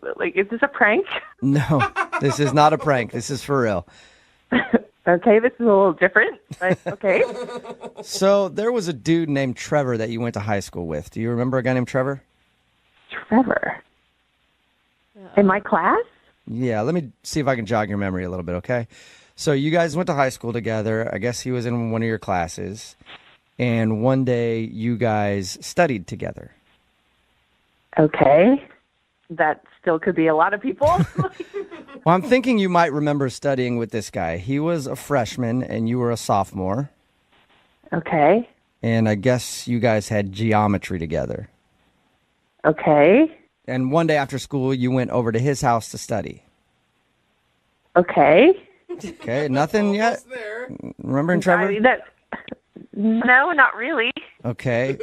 this a prank? No, this is not a prank. This is for real. Okay, this is a little different, but okay. So there was a dude named Trevor that you went to high school with. Do you remember a guy named Trevor? Trevor? In my class? Yeah, let me see if I can jog your memory a little bit, okay? So you guys went to high school together. I guess he was in one of your classes. And one day you guys studied together. Okay. That still could be a lot of people. Well, I'm thinking you might remember studying with this guy. He was a freshman and you were a sophomore. Okay. And I guess you guys had geometry together. Okay. And one day after school, you went over to his house to study. Okay. Okay, nothing yet? Remembering Trevor? No, not really. Okay.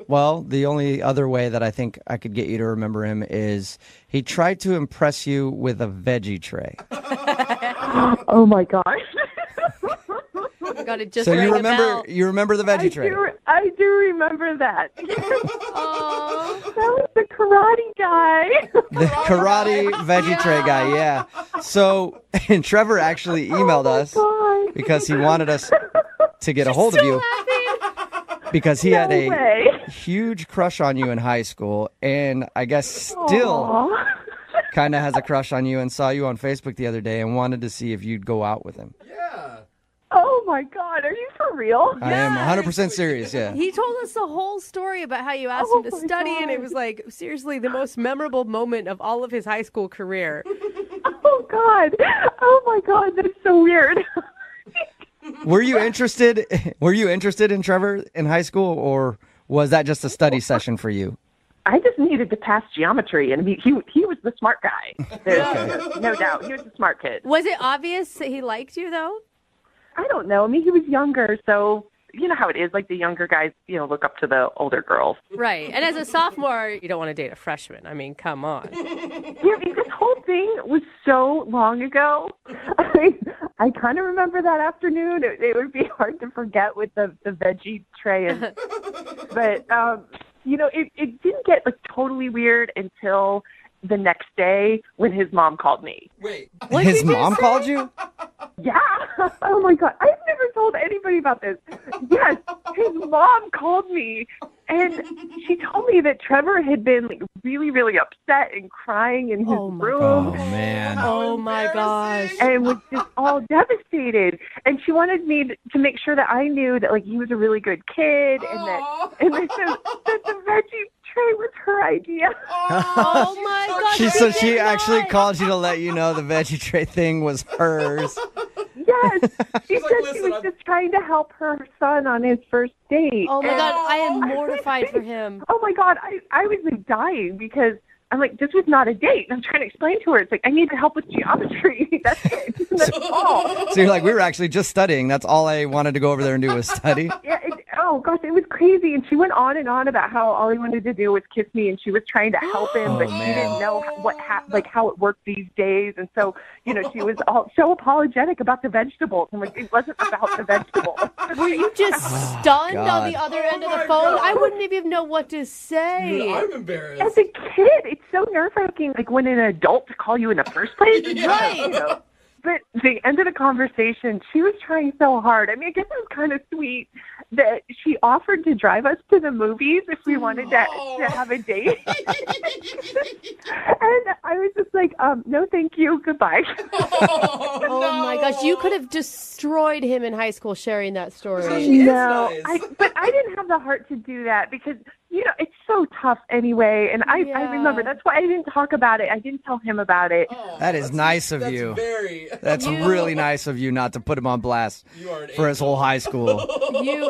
Well, the only other way that I think I could get you to remember him is he tried to impress you with a veggie tray. Oh my gosh. Got it just so you remember the veggie tray? I do remember that. Oh, that was the karate guy. The karate veggie tray guy, yeah. So, and Trevor actually emailed us because he wanted us to get a hold of you because he had a huge crush on you in high school, and I guess still kind of has a crush on you and saw you on Facebook the other day and wanted to see if you'd go out with him. Yeah. Oh my God, are you for real? I am 100% serious, yeah. He told us the whole story about how you asked him to study, and it was like, seriously, the most memorable moment of all of his high school career. Oh God. Oh my God, that's so weird. Were you interested in Trevor in high school, or was that just a study session for you? I just needed to pass geometry, and he was the smart guy. There's no doubt. He was a smart kid. Was it obvious that he liked you, though? I don't know. I mean, he was younger, so you know how it is. Like the younger guys, look up to the older girls. Right. And as a sophomore, you don't want to date a freshman. I mean, come on. Yeah, this whole thing was so long ago. I kind of remember that afternoon. It would be hard to forget with the veggie tray. But, it didn't get totally weird until the next day when his mom called me. Wait. His mom called you? Yeah. Oh my God. I've never told anybody about this. Yes. His mom called me and she told me that Trevor had been really, really upset and crying in his room. Oh man. Oh my gosh. And was just all devastated. And she wanted me to make sure that I knew that he was a really good kid and that the veggie tray was her idea. Oh my gosh. She actually called you to let you know the veggie tray thing was hers. Yes. She said she was just trying to help her son on his first date. Oh my God, I am mortified for him. Oh my God, I was dying because I'm like, this was not a date. And I'm trying to explain to her. It's like, I need help with geometry. That's it. That's all. So you're like, we were actually just studying. That's all I wanted to go over there and do was study. Yeah. Oh gosh, it was crazy. And she went on and on about how all he wanted to do was kiss me, and she was trying to help him, but she didn't know how it worked these days. And so, she was so apologetic about the vegetables. I'm like, it wasn't about the vegetables. Were you just stunned on the other end of the phone? I wouldn't even know what to say. Dude, I'm embarrassed. As a kid, it's so nerve-wracking, when an adult to call you in the first place. Right. But the end of the conversation, she was trying so hard. I mean, I guess it was kind of sweet that she offered to drive us to the movies if we wanted to have a date. And I was just like, no, thank you. Goodbye. Oh my gosh, you could have destroyed him in high school sharing that story. No, but I didn't have the heart to do that because, it's so tough anyway. And I remember that's why I didn't talk about it. I didn't tell him about it. That is nice of you. That's really nice of you not to put him on blast for his whole high school.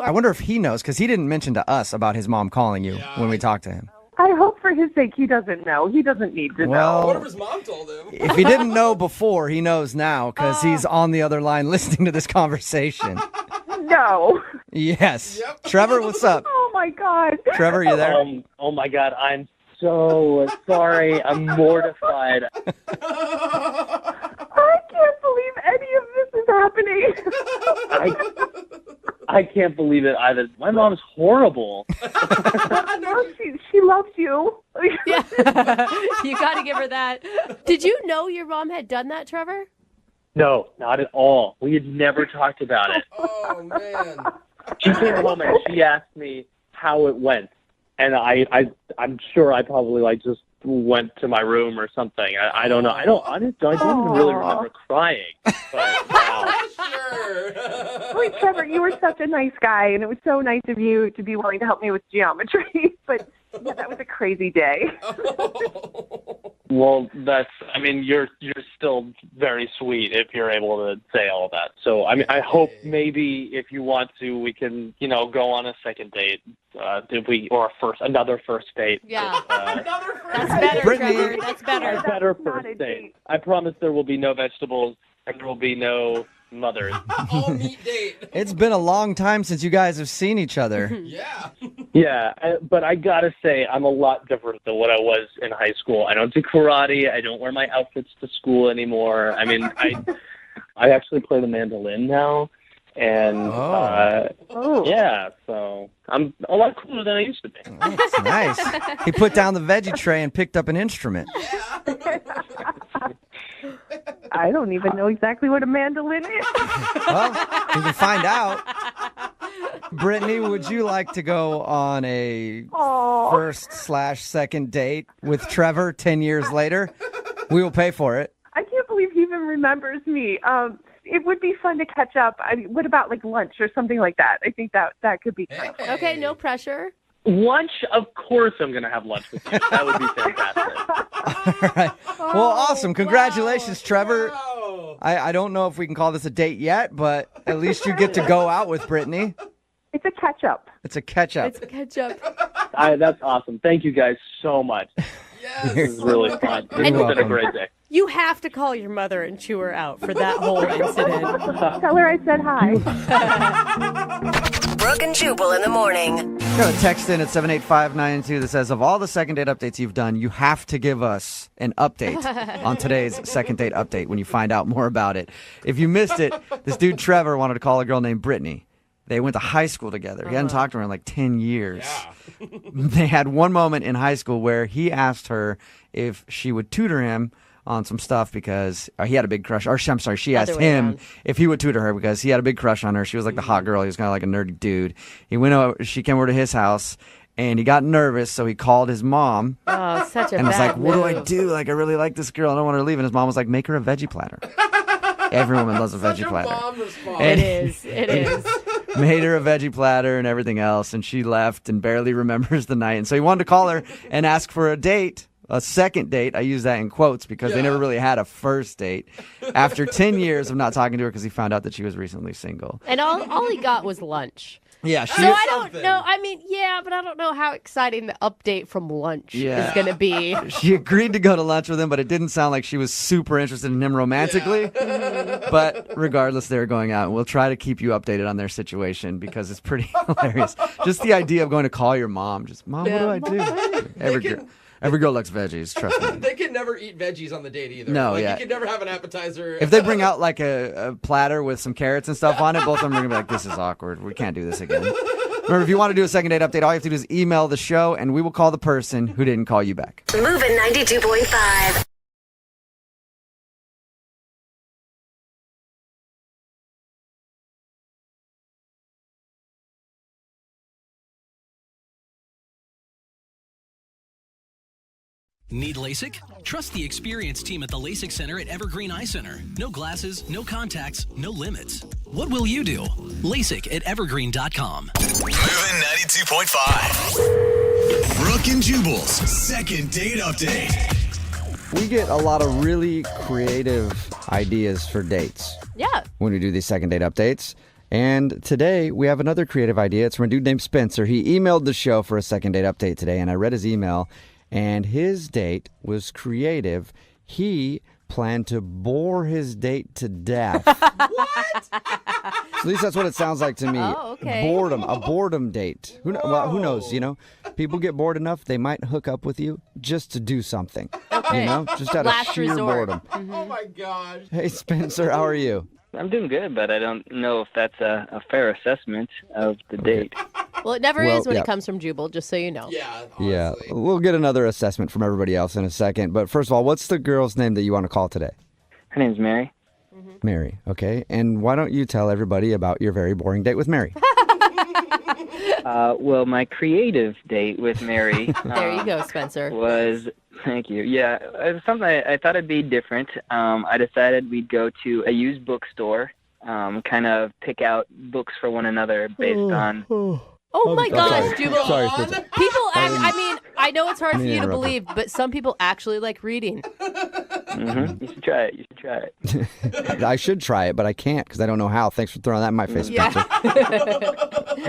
I wonder if he knows, because he didn't mention to us about his mom calling you when we talked to him. I hope for his his sake, he doesn't know. He doesn't need to Well, know. What if his mom told him? If he didn't know before, he knows now because he's on the other line listening to this conversation. No. Yes. Trevor, what's up? Oh, my God. Trevor, you there? Oh my God, I'm so sorry. I'm mortified. I can't believe any of this is happening. I can't believe it either. My mom's horrible. No, she loves you. Yeah. You got to give her that. Did you know your mom had done that, Trevor? No, not at all. We had never talked about it. Oh, man. She came home and she asked me how it went. And I'm sure I probably just went to my room or something. I don't know. I don't even really remember crying. But wow. Sure. Wait, Trevor, you were such a nice guy, and it was so nice of you to be willing to help me with geometry. But yeah, that was a crazy day. Well, you're still very sweet if you're able to say all that. So, I hope maybe if you want to, we can, go on a second date. Another first date. Yeah. That's better, Brittany. Trevor. That's better. A better first date. I promise there will be no vegetables and there will be no mothers. All meat date. It's been a long time since you guys have seen each other. Yeah. Yeah, but I gotta say, I'm a lot different than what I was in high school. I don't do karate. I don't wear my outfits to school anymore. I actually play the mandolin now. And, yeah, so I'm a lot cooler than I used to be. That's nice. He put down the veggie tray and picked up an instrument. I don't even know exactly what a mandolin is. Well, you can find out. Brittany, would you like to go on a first/second date with Trevor 10 years later? We will pay for it. I can't believe he even remembers me. It would be fun to catch up. What about lunch or something like that? I think that could be fun. Okay, no pressure. Lunch? Of course I'm going to have lunch with you. That would be fantastic. All right. Well, awesome. Congratulations, Trevor. Wow. I don't know if we can call this a date yet, but at least you get to go out with Brittany. It's a catch-up. It's a catch-up. It's ketchup. That's awesome. Thank you guys so much. Yes. This is really fun. This has been a great day. You have to call your mother and chew her out for that whole incident. Tell her I said hi. Brooke and Jubal in the morning. Got a text in at 78592 that says, of all the second date updates you've done, you have to give us an update on today's second date update when you find out more about it. If you missed it, this dude Trevor wanted to call a girl named Brittany. They went to high school together. He hadn't talked to her in 10 years. Yeah. They had one moment in high school where he asked her if she would tutor him on some stuff because he had a big crush. Or I'm sorry, she asked him if he would tutor her because he had a big crush on her. She was the hot girl. He was kind of like a nerdy dude. She came over to his house and he got nervous, so he called his mom. Oh, such a and was bad like, what do I move. do? I really like this girl. I don't want her to leave. And his mom was like, make her a veggie platter. Every woman loves a veggie platter. Mom response. It is. It is. Made her a veggie platter and everything else, and she left and barely remembers the night. And so he wanted to call her and ask for a date, a second date. I use that in quotes because they never really had a first date. After 10 years of not talking to her because he found out that she was recently single. And all he got was lunch. Yeah, So I don't know. But I don't know how exciting the update from lunch is going to be. She agreed to go to lunch with him, but it didn't sound like she was super interested in him romantically. Yeah. But regardless, they're going out. We'll try to keep you updated on their situation because it's pretty hilarious. Just the idea of going to call your mom. Mom, what do I do? Every girl likes veggies, trust me. They can never eat veggies on the date either. No, You can never have an appetizer. If they bring out a platter with some carrots and stuff on it, both of them are going to be like, this is awkward. We can't do this again. Remember, if you want to do a second date update, all you have to do is email the show, and we will call the person who didn't call you back. Moving 92.5. Need LASIK? Trust the experienced team at the LASIK Center at Evergreen Eye Center. No glasses, no contacts, no limits. What will you do? LASIK at evergreen.com. Moving 92.5. Brooke and Jubal's second date update. We get a lot of really creative ideas for dates. Yeah. When we do these second date updates. And today we have another creative idea. It's from a dude named Spencer. He emailed the show for a second date update today, and I read his email. and his date was creative. He planned to bore his date to death. What? At least that's what it sounds like to me. Oh, okay. Boredom, a boredom date. Who knows, People get bored enough, they might hook up with you just to do something. Okay. Just out Last of sheer resort. boredom. Mm-hmm. Oh my gosh. Hey, Spencer, how are you? I'm doing good, but I don't know if that's a fair assessment of the date. Well, it never Well, is when yeah. it comes from Jubal, just so you know. Yeah. Yeah, we'll get another assessment from everybody else in a second. But first of all, what's the girl's name that you want to call today? Her name's Mary. Mary, okay. And why don't you tell everybody about your very boring date with Mary? Well, my creative date with Mary There you go, Spencer. was, thank you. Yeah, it was something I thought it'd be different. I decided we'd go to a used bookstore, kind of pick out books for one another based on... Oh my gosh, sorry. Jubal. Sorry, Spencer. People I know it's hard for Me you to interrupt believe, but some people actually like reading. You should try it. You should try it. I should try it, but I can't because I don't know how. Thanks for throwing that in my face, Spencer.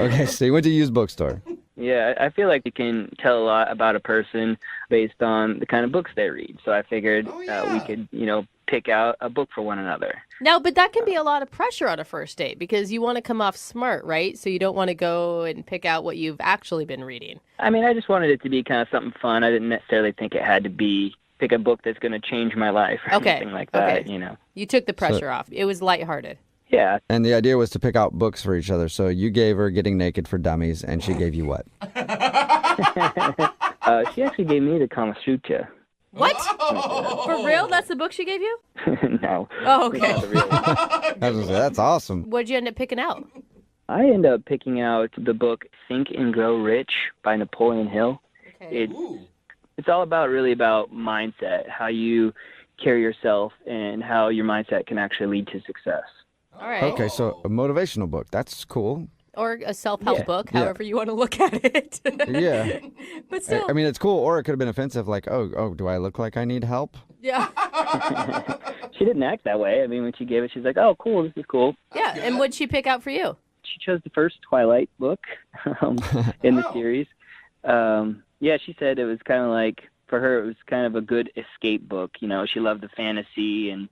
Okay, so you went to a used bookstore. Yeah, I feel like you can tell a lot about a person based on the kind of books they read. So I figured we could, pick out a book for one another. No, but that can be a lot of pressure on a first date because you want to come off smart, right? So you don't want to go and pick out what you've actually been reading. I mean, I just wanted it to be kind of something fun. I didn't necessarily think it had to be pick a book that's going to change my life or anything like that, You took the pressure off. It was lighthearted. Yeah. And the idea was to pick out books for each other. So you gave her Getting Naked for Dummies, and she gave you what? She actually gave me the Kama Sutra. What? For real? That's the book she gave you? No. Oh, okay. That's awesome. What'd you end up picking out? I ended up picking out the book Think and Grow Rich by Napoleon Hill. Okay. It's all really about mindset, how you carry yourself and how your mindset can actually lead to success. All right. Okay, so a motivational book. That's cool. Or a self-help book, however you want to look at it. Yeah. But still. I mean, it's cool, or it could have been offensive, like, oh, do I look like I need help? Yeah. She didn't act that way. I mean, when she gave it, she's like, oh, cool, this is cool. Yeah, and what'd she pick out for you? She chose the first Twilight book in the series. Yeah, she said it was kind of like, for her, it was kind of a good escape book. She loved the fantasy and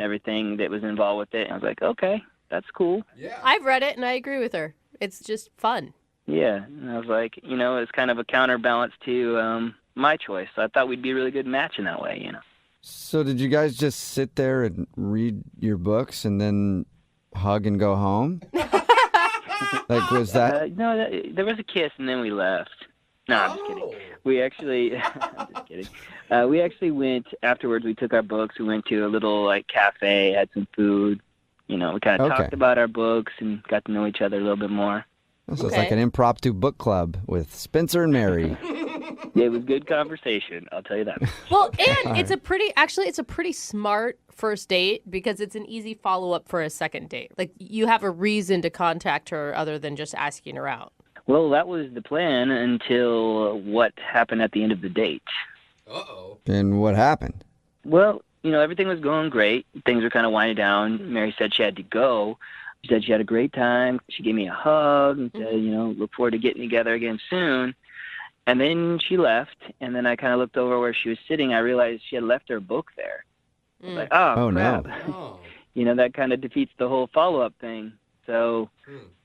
everything that was involved with it. And I was like, okay, that's cool. Yeah. I've read it, and I agree with her. It's just fun. Yeah, and I was like, it's kind of a counterbalance to my choice. So I thought we'd be a really good match in that way, So did you guys just sit there and read your books and then hug and go home? Like, was that... No, there was a kiss, and then we left. No, I'm just kidding. We actually... I'm just kidding. We actually went, afterwards, we took our books, we went to a little, cafe, had some food. We kind of talked about our books and got to know each other a little bit more. So it's like an impromptu book club with Spencer and Mary. It was good conversation, I'll tell you that. Well, and it's a pretty smart first date because it's an easy follow-up for a second date. Like, you have a reason to contact her other than just asking her out. Well, that was the plan until what happened at the end of the date. Uh-oh. And what happened? Well, everything was going great. Things were kind of winding down. Mary said she had to go. She said she had a great time. She gave me a hug and said, look forward to getting together again soon. And then she left, and then I kind of looked over where she was sitting. I realized she had left her book there. I was like, oh crap. No. That kind of defeats the whole follow-up thing. So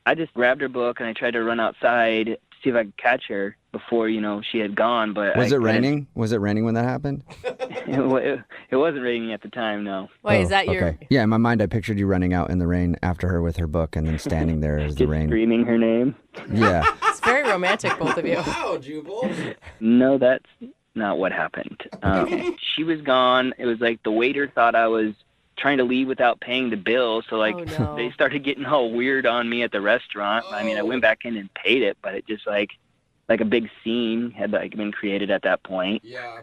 I just grabbed her book, and I tried to run outside to see if I could catch her before, she had gone. But Was it raining? Was it raining when that happened? It wasn't raining at the time, no. Wait, is that your... Okay. Yeah, in my mind, I pictured you running out in the rain after her with her book and then standing there as the Just rain. screaming her name. Yeah. It's very romantic, both of you. Wow, Jubal. No, that's not what happened. She was gone. It was like the waiter thought I was trying to leave without paying the bill. So, they started getting all weird on me at the restaurant. I mean, I went back in and paid it, but it just like a big scene had been created at that point. Yeah.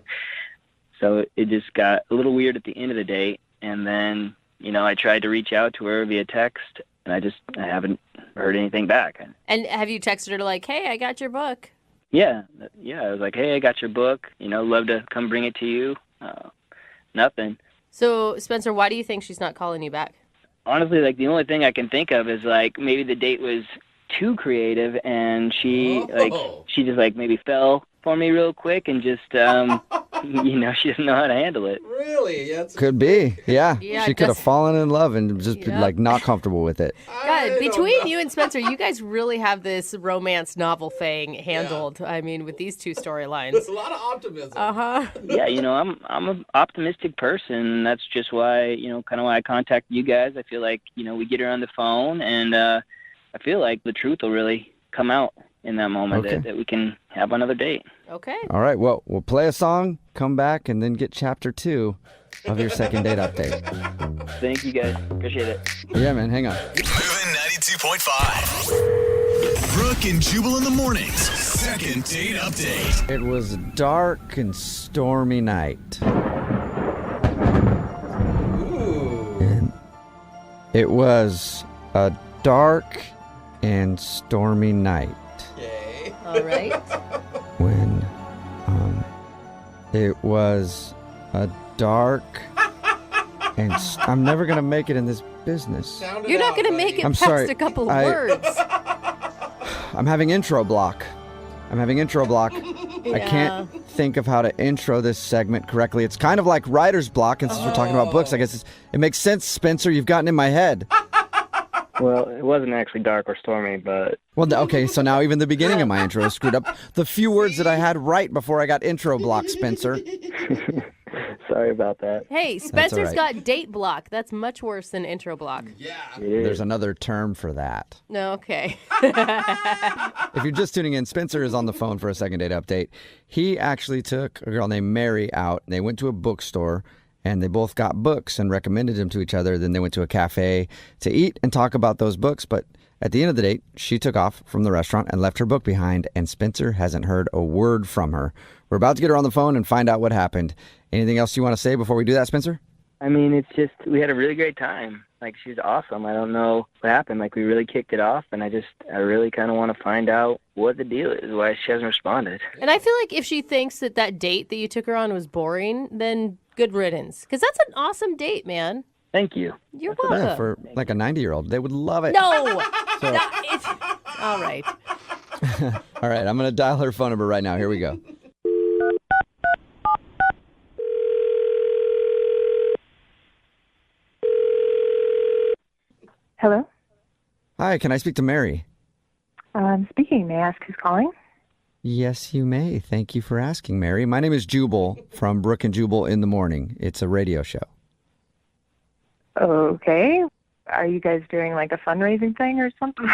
So it just got a little weird at the end of the date. And then, I tried to reach out to her via text, and I haven't heard anything back. And have you texted her like, hey, I got your book? Yeah. I was like, hey, I got your book. Love to come bring it to you. Nothing. So, Spencer, why do you think she's not calling you back? Honestly, the only thing I can think of is maybe the date was too creative, and she just maybe fell for me real quick and just, she doesn't know how to handle it. Really? That's Could be. Yeah. Yeah, She could have just- fallen in love and just been, Yep. like not comfortable with it. God, between you and Spencer, you guys really have this romance novel thing handled. I mean, with these two storylines. There's a lot of optimism. Uh-huh. Yeah, I'm an optimistic person. And that's just why, kind of why I contacted you guys. I feel like, we get her on the phone and I feel like the truth will really come out in that moment Okay. that we can have another date. Okay. All right. Well, we'll play a song, come back, and then get chapter 2 of your second date update. Thank you guys. Appreciate it. Yeah, man. Hang on. Moving 92.5. Brooke and Jubal in the mornings. Second date update. It was a dark and stormy night. And it was a dark and stormy night All right. when it was a dark and I'm never gonna make it in this business. You're not going to make it I'm past sorry, a couple I- words. I'm having intro block. I Yeah. can't think of how to intro this segment correctly. It's kind of like writer's block, and since we're talking about books, I guess it makes sense, Spencer. You've gotten in my head. Well, it wasn't actually dark or stormy, but Well, okay, so now even the beginning of my intro is screwed up. The few words that I had right before I got intro block, Spencer. sorry about that. Hey, Spencer's right. got date block. That's much worse than intro block. Yeah. There's another term for that. No, okay. If you're just tuning in, Spencer is on the phone for a second date update. He actually took a girl named Mary out. They went to a bookstore, and they both got books and recommended them to each other. Then they went to a cafe to eat and talk about those books. But at the end of the date, she took off from the restaurant and left her book behind, and Spencer hasn't heard a word from her. We're about to get her on the phone and find out what happened. Anything else you want to say before we do that, Spencer? I mean, it's just, we had a really great time. Like, she's awesome. I don't know what happened. Like, we really kicked it off, and I really kind of want to find out what the deal is, why she hasn't responded. And I feel like if she thinks that date that you took her on was boring, then good riddance. Because that's an awesome date, man. Thank you. You're welcome. Yeah, for like a 90-year-old. They would love it. No! So- No, it's... All right. All right, I'm going to dial her phone number right now. Here we go. Hello? Hi, can I speak to Mary? Speaking. May I ask who's calling? Yes, you may. Thank you for asking, Mary. My name is Jubal from Brooke and Jubal in the Morning. It's a radio show. Okay. Are you guys doing like a fundraising thing or something?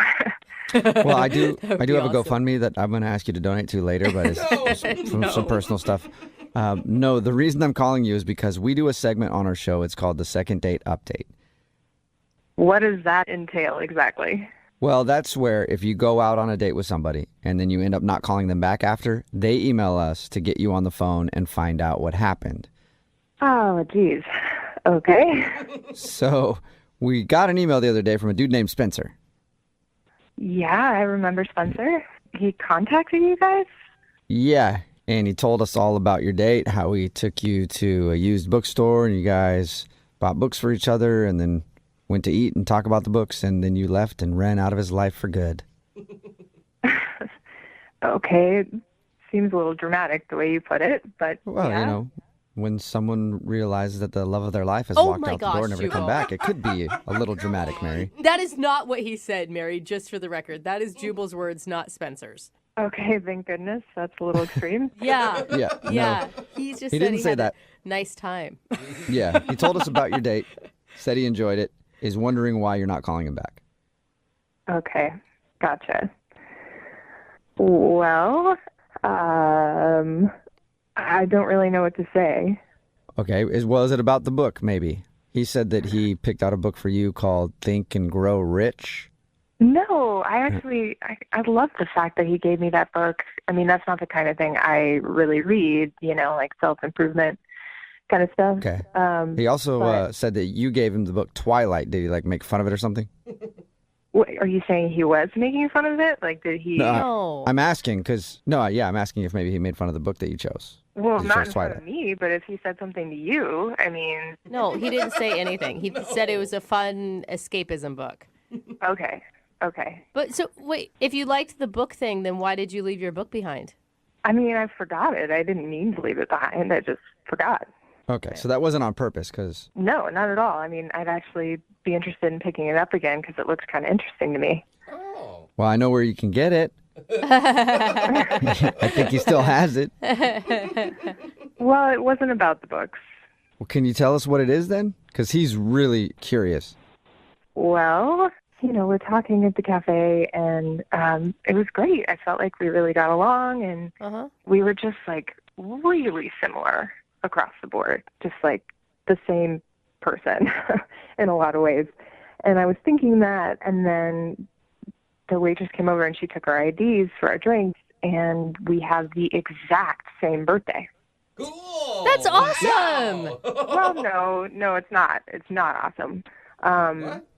Well, I do That would have be a awesome. GoFundMe that I'm going to ask you to donate to later, but it's some personal stuff. No, the reason I'm calling you is because we do a segment on our show. It's called the Second Date Update. What does that entail exactly? Well, that's where if you go out on a date with somebody and then you end up not calling them back after, they email us to get you on the phone and find out what happened. Oh, geez. Okay. So we got an email the other day from a dude named Spencer. Yeah, I remember Spencer. He contacted you guys? Yeah, and he told us all about your date, how he took you to a used bookstore and you guys bought books for each other and then went to eat and talk about the books, and then you left and ran out of his life for good. Okay. Seems a little dramatic the way you put it, but Well, yeah. you know, when someone realizes that the love of their life has Oh walked my out the door gosh, never to come Jubal. back, it could be a little dramatic, Mary. That is not what he said, Mary, just for the record. That is Jubal's words, not Spencer's. Okay, thank goodness. That's a little extreme. Yeah. Yeah, no. Yeah. He just He said didn't he say had that. a nice time. Yeah, he told us about your date, said he enjoyed it, is wondering why you're not calling him back. Okay, gotcha. Well, I don't really know what to say. Okay, is it about the book, maybe? He said that he picked out a book for you called Think and Grow Rich. No, I love the fact that he gave me that book. I mean, that's not the kind of thing I really read, like self-improvement kind of stuff. Okay. He also but- said that you gave him the book Twilight. Did he make fun of it or something? What, are you saying he was making fun of it? Like, did he? No. I'm asking because I'm asking if maybe he made fun of the book that you chose. Well, You not chose in front of Twilight. me, but if he said something to you, I mean, No, he didn't say anything. He said it was a fun escapism book. okay. But so, wait, if you liked the book thing, then why did you leave your book behind? I mean, I forgot it. I didn't mean to leave it behind. I just forgot. Okay, so that wasn't on purpose, because... No, not at all. I mean, I'd actually be interested in picking it up again because it looks kind of interesting to me. Well, I know where you can get it. I think he still has it. Well, it wasn't about the books. Well, can you tell us what it is then? Because he's really curious. Well, we're talking at the cafe, and it was great. I felt like we really got along, and we were just, like, really similar across the board, just like the same person in a lot of ways. And I was thinking that, and then the waitress came over and she took our IDs for our drinks, and we have the exact same birthday. Cool. That's awesome. Well, no, it's not. It's not awesome.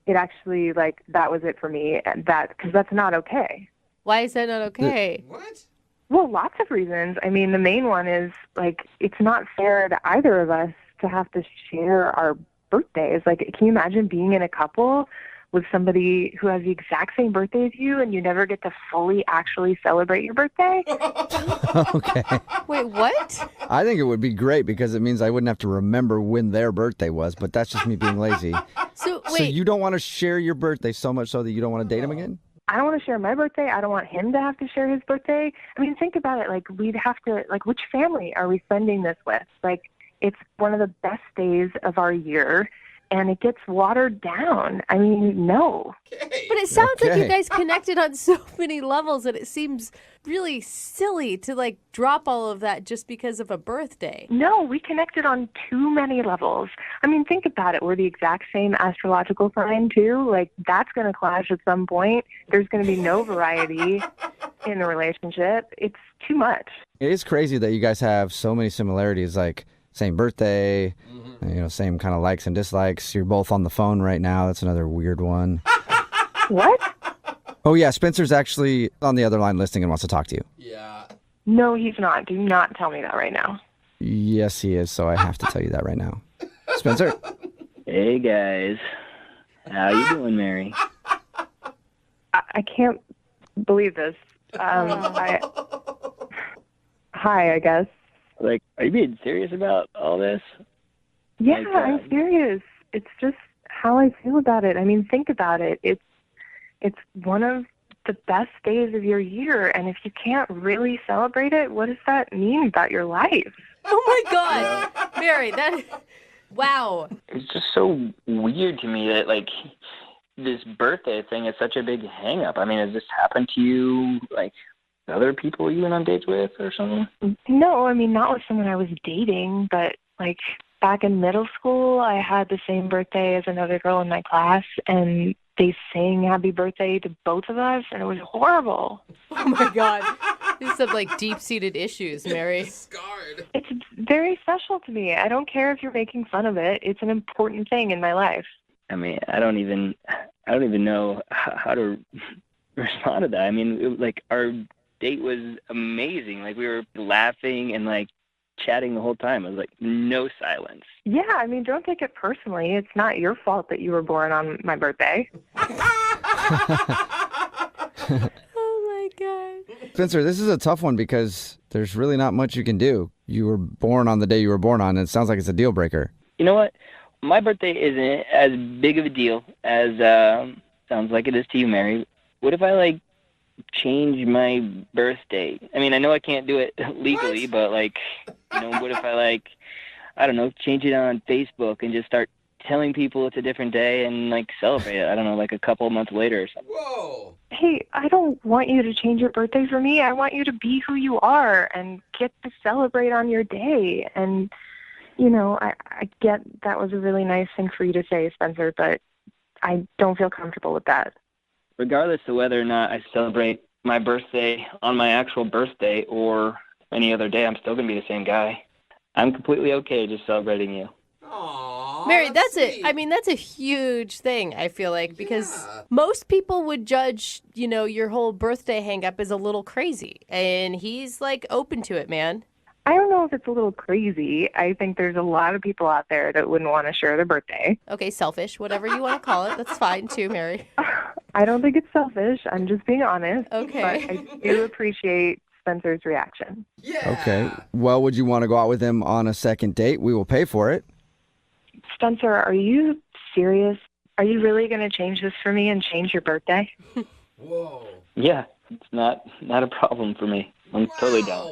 It actually, like, that was it for me, and because that's not okay. Why is that not okay? What? Well, lots of reasons. I mean, the main one is, like, it's not fair to either of us to have to share our birthdays. Like, can you imagine being in a couple with somebody who has the exact same birthday as you and you never get to fully actually celebrate your birthday? Okay. Wait, what? I think it would be great because it means I wouldn't have to remember when their birthday was, but that's just me being lazy. So So you don't want to share your birthday so much so that you don't want to date him again? I don't want to share my birthday. I don't want him to have to share his birthday. I mean, think about it. Like, we'd have to, like, which family are we spending this with? Like, it's one of the best days of our year, and it gets watered down. I mean, no. But it sounds like you guys connected on so many levels, and it seems really silly to, like, drop all of that just because of a birthday. No, we connected on too many levels. I mean, think about it. We're the exact same astrological sign, too. Like, that's going to clash at some point. There's going to be no variety in the relationship. It's too much. It is crazy that you guys have so many similarities, like same birthday, same kind of likes and dislikes. You're both on the phone right now. That's another weird one. What? Oh, yeah, Spencer's actually on the other line listening and wants to talk to you. Yeah. No, he's not. Do not tell me that right now. Yes, he is, so I have to tell you that right now. Spencer? Hey, guys. How you doing, Mary? I can't believe this. Hi, I guess. Like, are you being serious about all this? Yeah, Like, I'm serious. It's just how I feel about it. I mean, think about it. It's one of the best days of your year, and if you can't really celebrate it, what does that mean about your life? Oh my God, Mary, wow. It's just so weird to me that, like, this birthday thing is such a big hang-up. I mean, has this happened to you, like, other people you went on dates with or something? No, I mean, not with someone I was dating, but, like, back in middle school, I had the same birthday as another girl in my class, and they sang happy birthday to both of us, and it was horrible. Oh my God. These are some, like, deep-seated issues, Mary. Scarred. It's very special to me. I don't care if you're making fun of it. It's an important thing in my life. I mean, I don't even know how to respond to that. I mean, like, our date was amazing. Like, we were laughing and, like, chatting the whole time. It was like no silence. Yeah, I mean, don't take it personally. It's not your fault that you were born on my birthday. Oh my God. Spencer, this is a tough one because there's really not much you can do. You were born on the day you were born on, and it sounds like it's a deal breaker. You know what? My birthday isn't as big of a deal as sounds like it is to you, Mary. What if I, like, change my birth date? I mean, I know I can't do it legally, but, like, what if I, like, I don't know, change it on Facebook and just start telling people it's a different day and, like, celebrate it, I don't know, like a couple of months later or something. Whoa. Hey, I don't want you to change your birthday for me. I want you to be who you are and get to celebrate on your day. And, I get that was a really nice thing for you to say, Spencer, but I don't feel comfortable with that. Regardless of whether or not I celebrate my birthday on my actual birthday or any other day, I'm still going to be the same guy. I'm completely okay just celebrating you. Aww, Mary, that's it. I mean, that's a huge thing, I feel like, because most people would judge, your whole birthday hang-up as a little crazy. And he's, like, open to it, man. I don't know if it's a little crazy. I think there's a lot of people out there that wouldn't want to share their birthday. Okay, selfish, whatever you want to call it. That's fine, too, Mary. I don't think it's selfish. I'm just being honest. Okay. But I do appreciate Spencer's reaction. Okay. Well, would you want to go out with him on a second date? We will pay for it. Spencer, are you serious? Are you really going to change this for me and change your birthday? Whoa. Yeah, it's not a problem for me. I'm totally down.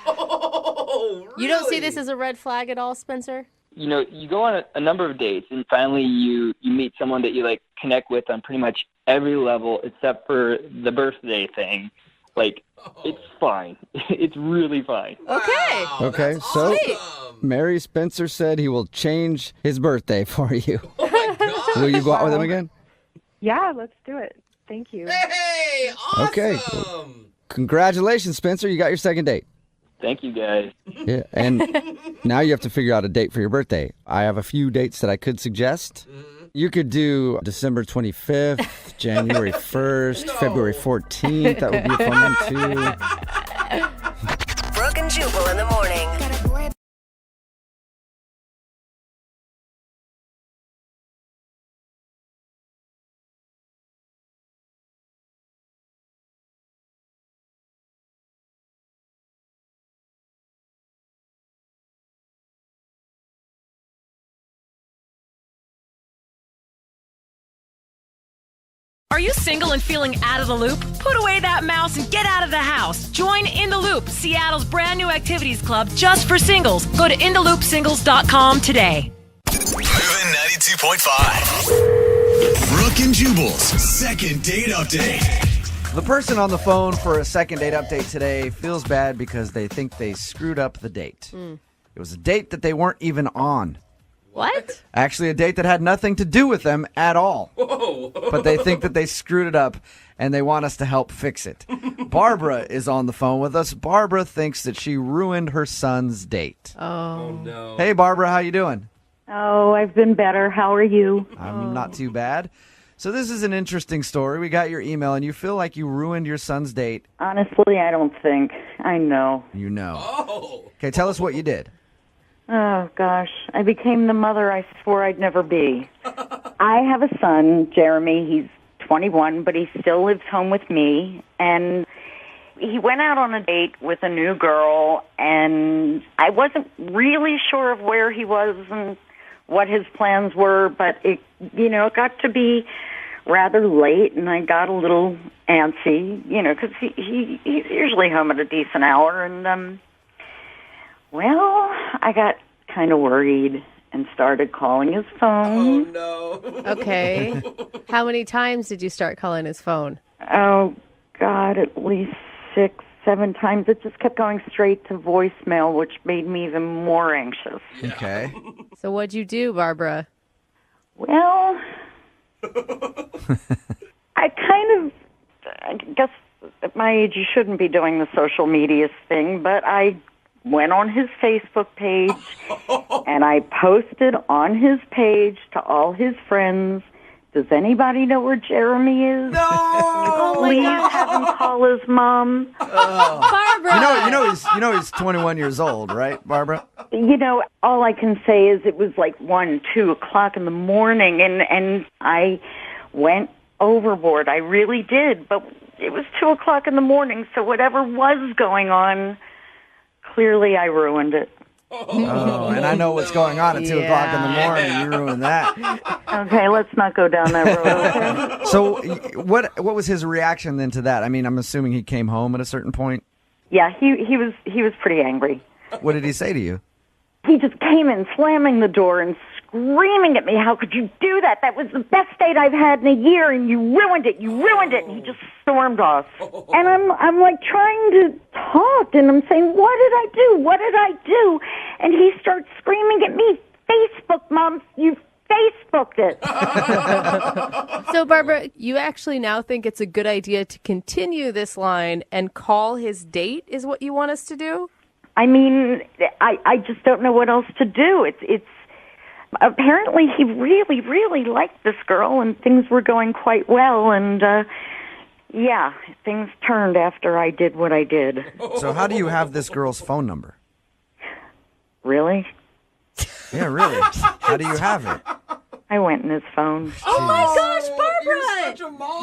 Oh, really? You don't see this as a red flag at all, Spencer? You know, you go on a number of dates, and finally you meet someone that you like connect with on pretty much every level except for the birthday thing. Like, it's fine. It's really fine. Okay. Okay, so Mary Spencer said he will change his birthday for you. Oh my God. Will you go out with him again? Yeah, let's do it. Thank you. Hey, awesome. Okay. Well, congratulations, Spencer. You got your second date. Thank you, guys. Yeah, and now you have to figure out a date for your birthday. I have a few dates that I could suggest. You could do December 25th, January 1st, February 14th. That would be a fun one, too. Brooke and Jubal in the morning. Are you single and feeling out of the loop? Put away that mouse and get out of the house. Join In the Loop, Seattle's brand new activities club just for singles. Go to intheloopsingles.com today. Moving 92.5. Brooke and Jubal's second date update. The person on the phone for a second date update today feels bad because they think they screwed up the date. It was a date that they weren't even on. What? Actually, a date that had nothing to do with them at all. Whoa. But they think that they screwed it up, and they want us to help fix it. Barbara is on the phone with us. Barbara thinks that she ruined her son's date. Oh, no. Hey, Barbara, how you doing? Oh, I've been better. How are you? I'm not too bad. So this is an interesting story. We got your email, and you feel like you ruined your son's date. Honestly, I don't think. I know. You know. Oh. Okay, tell us what you did. Oh, gosh. I became the mother I swore I'd never be. I have a son, Jeremy. He's 21, but he still lives home with me. And he went out on a date with a new girl, and I wasn't really sure of where he was and what his plans were, but it got to be rather late, and I got a little antsy, because he's usually home at a decent hour, and, well, I got kind of worried and started calling his phone. Oh, no. Okay. How many times did you start calling his phone? Oh, God, at least 6, 7 times. It just kept going straight to voicemail, which made me even more anxious. Yeah. Okay. So what'd you do, Barbara? Well, I guess at my age you shouldn't be doing the social media thing, but I went on his Facebook page and I posted on his page to all his friends, does anybody know where Jeremy is? No! Please have him call his mom. Barbara! You know he's 21 years old, right, Barbara? All I can say is it was like 1, 2 o'clock in the morning, and I went overboard. I really did, but it was 2 o'clock in the morning, so whatever was going on, clearly I ruined it. Oh, and I know what's going on at 2 o'clock in the morning. You ruined that. Okay, let's not go down that road. Okay? So what was his reaction then to that? I mean, I'm assuming he came home at a certain point. Yeah, he was pretty angry. What did he say to you? He just came in slamming the door and screaming at me, how could you do that? That was the best date I've had in a year, and you ruined it. And he just stormed off. And I'm like trying to talk, and I'm saying, what did I do? And he starts screaming at me, Facebook, Mom, you Facebooked it. So, Barbara, you actually now think it's a good idea to continue this line and call his date is what you want us to do? I mean, I just don't know what else to do. It's apparently he really, really liked this girl, and things were going quite well, and yeah, things turned after I did what I did. So how do you have this girl's phone number? Really? Yeah, really. How do you have it? I went in his phone. Oh my gosh, Barbara!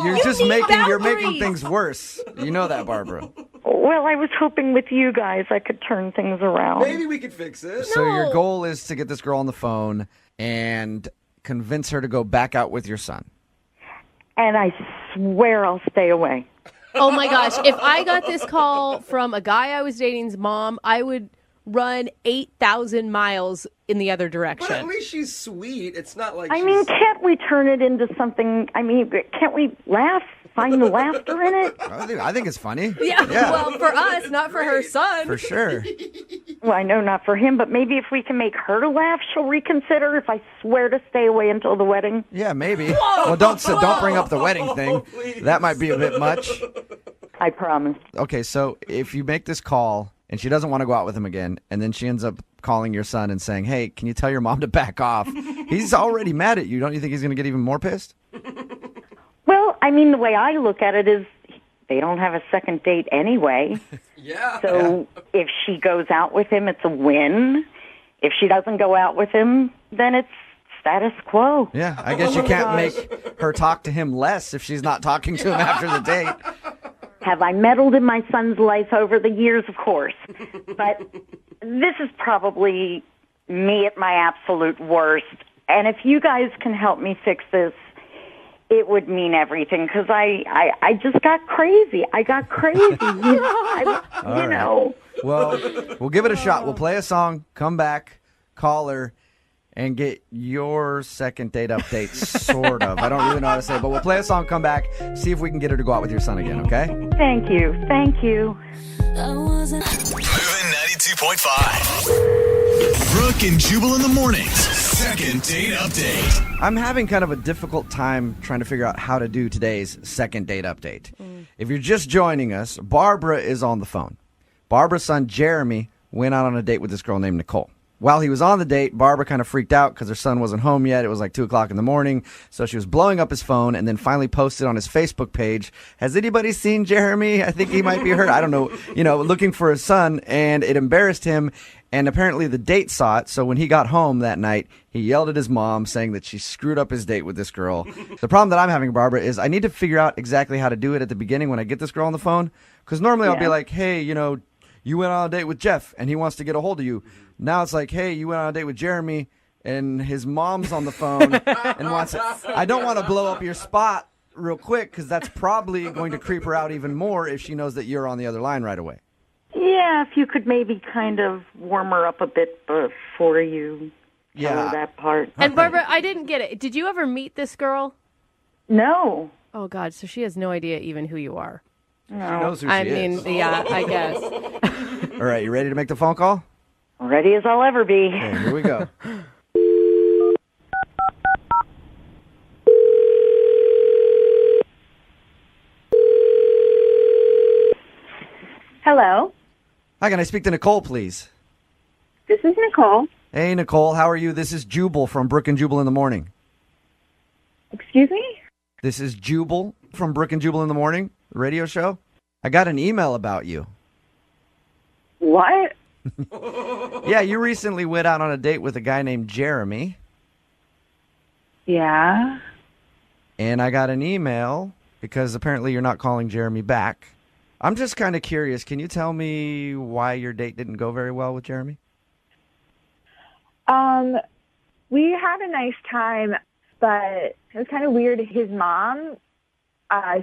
You're such a mom. You're making things worse. You know that, Barbara. Well, Well, I was hoping with you guys I could turn things around. Maybe we could fix it. So your goal is to get this girl on the phone and convince her to go back out with your son. And I swear I'll stay away. Oh my gosh, if I got this call from a guy I was dating's mom, I would run 8,000 miles in the other direction. But at least she's sweet. It's not like I mean, can't we turn it into something? I mean, can't we laugh? Find the laughter in it? I think it's funny. Yeah, well, for us, not for her son. For sure. Well, I know not for him, but maybe if we can make her laugh, she'll reconsider if I swear to stay away until the wedding. Yeah, maybe. Well, don't bring up the wedding thing. That might be a bit much. I promise. Okay, so if you make this call and she doesn't want to go out with him again, and then she ends up calling your son and saying, hey, can you tell your mom to back off? He's already mad at you. Don't you think he's going to get even more pissed? Well, I mean, the way I look at it is they don't have a second date anyway. Yeah. So if she goes out with him, it's a win. If she doesn't go out with him, then it's status quo. Yeah, I guess you can't make her talk to him less if she's not talking to him after the date. Have I meddled in my son's life over the years? Of course. But this is probably me at my absolute worst. And if you guys can help me fix this, it would mean everything, because I just got crazy. I got crazy. You know. Well, we'll give it a shot. We'll play a song, come back, call her, and get your second date update, sort of. I don't really know how to say it, but we'll play a song, come back, see if we can get her to go out with your son again, okay? Thank you. Thank you. Moving 92.5. Brooke and Jubal in the mornings. Second date update. I'm having kind of a difficult time trying to figure out how to do today's second date update. If you're just joining us, Barbara is on the phone. Barbara's son, Jeremy, went out on a date with this girl named Nicole. While he was on the date, Barbara kind of freaked out because her son wasn't home yet. It was like 2 o'clock in the morning. So she was blowing up his phone and then finally posted on his Facebook page, has anybody seen Jeremy? I think he might be hurt. I don't know, looking for his son. And it embarrassed him. And apparently the date saw it. So when he got home that night, he yelled at his mom saying that she screwed up his date with this girl. The problem that I'm having, Barbara, is I need to figure out exactly how to do it at the beginning when I get this girl on the phone. Because normally I'll be like, hey, you went on a date with Jeff and he wants to get a hold of you. Now it's like, hey, you went on a date with Jeremy and his mom's on the phone and wants it. I don't want to blow up your spot real quick because that's probably going to creep her out even more if she knows that you're on the other line right away. Yeah, if you could maybe kind of warm her up a bit before you tell her that part. And Barbara, I didn't get it. Did you ever meet this girl? No. Oh, God, so she has no idea even who you are. She knows who she is. Yeah, I guess. All right, you ready to make the phone call? Ready as I'll ever be. Okay, here we go. Hello. Hi, can I speak to Nicole, please? This is Nicole. Hey, Nicole, how are you? This is Jubal from Brooke and Jubal in the morning. Excuse me? This is Jubal from Brooke and Jubal in the morning, the radio show. I got an email about you. What? Yeah, you recently went out on a date with a guy named Jeremy. Yeah. And I got an email because apparently you're not calling Jeremy back. I'm just kind of curious. Can you tell me why your date didn't go very well with Jeremy? We had a nice time, but it was kind of weird. His mom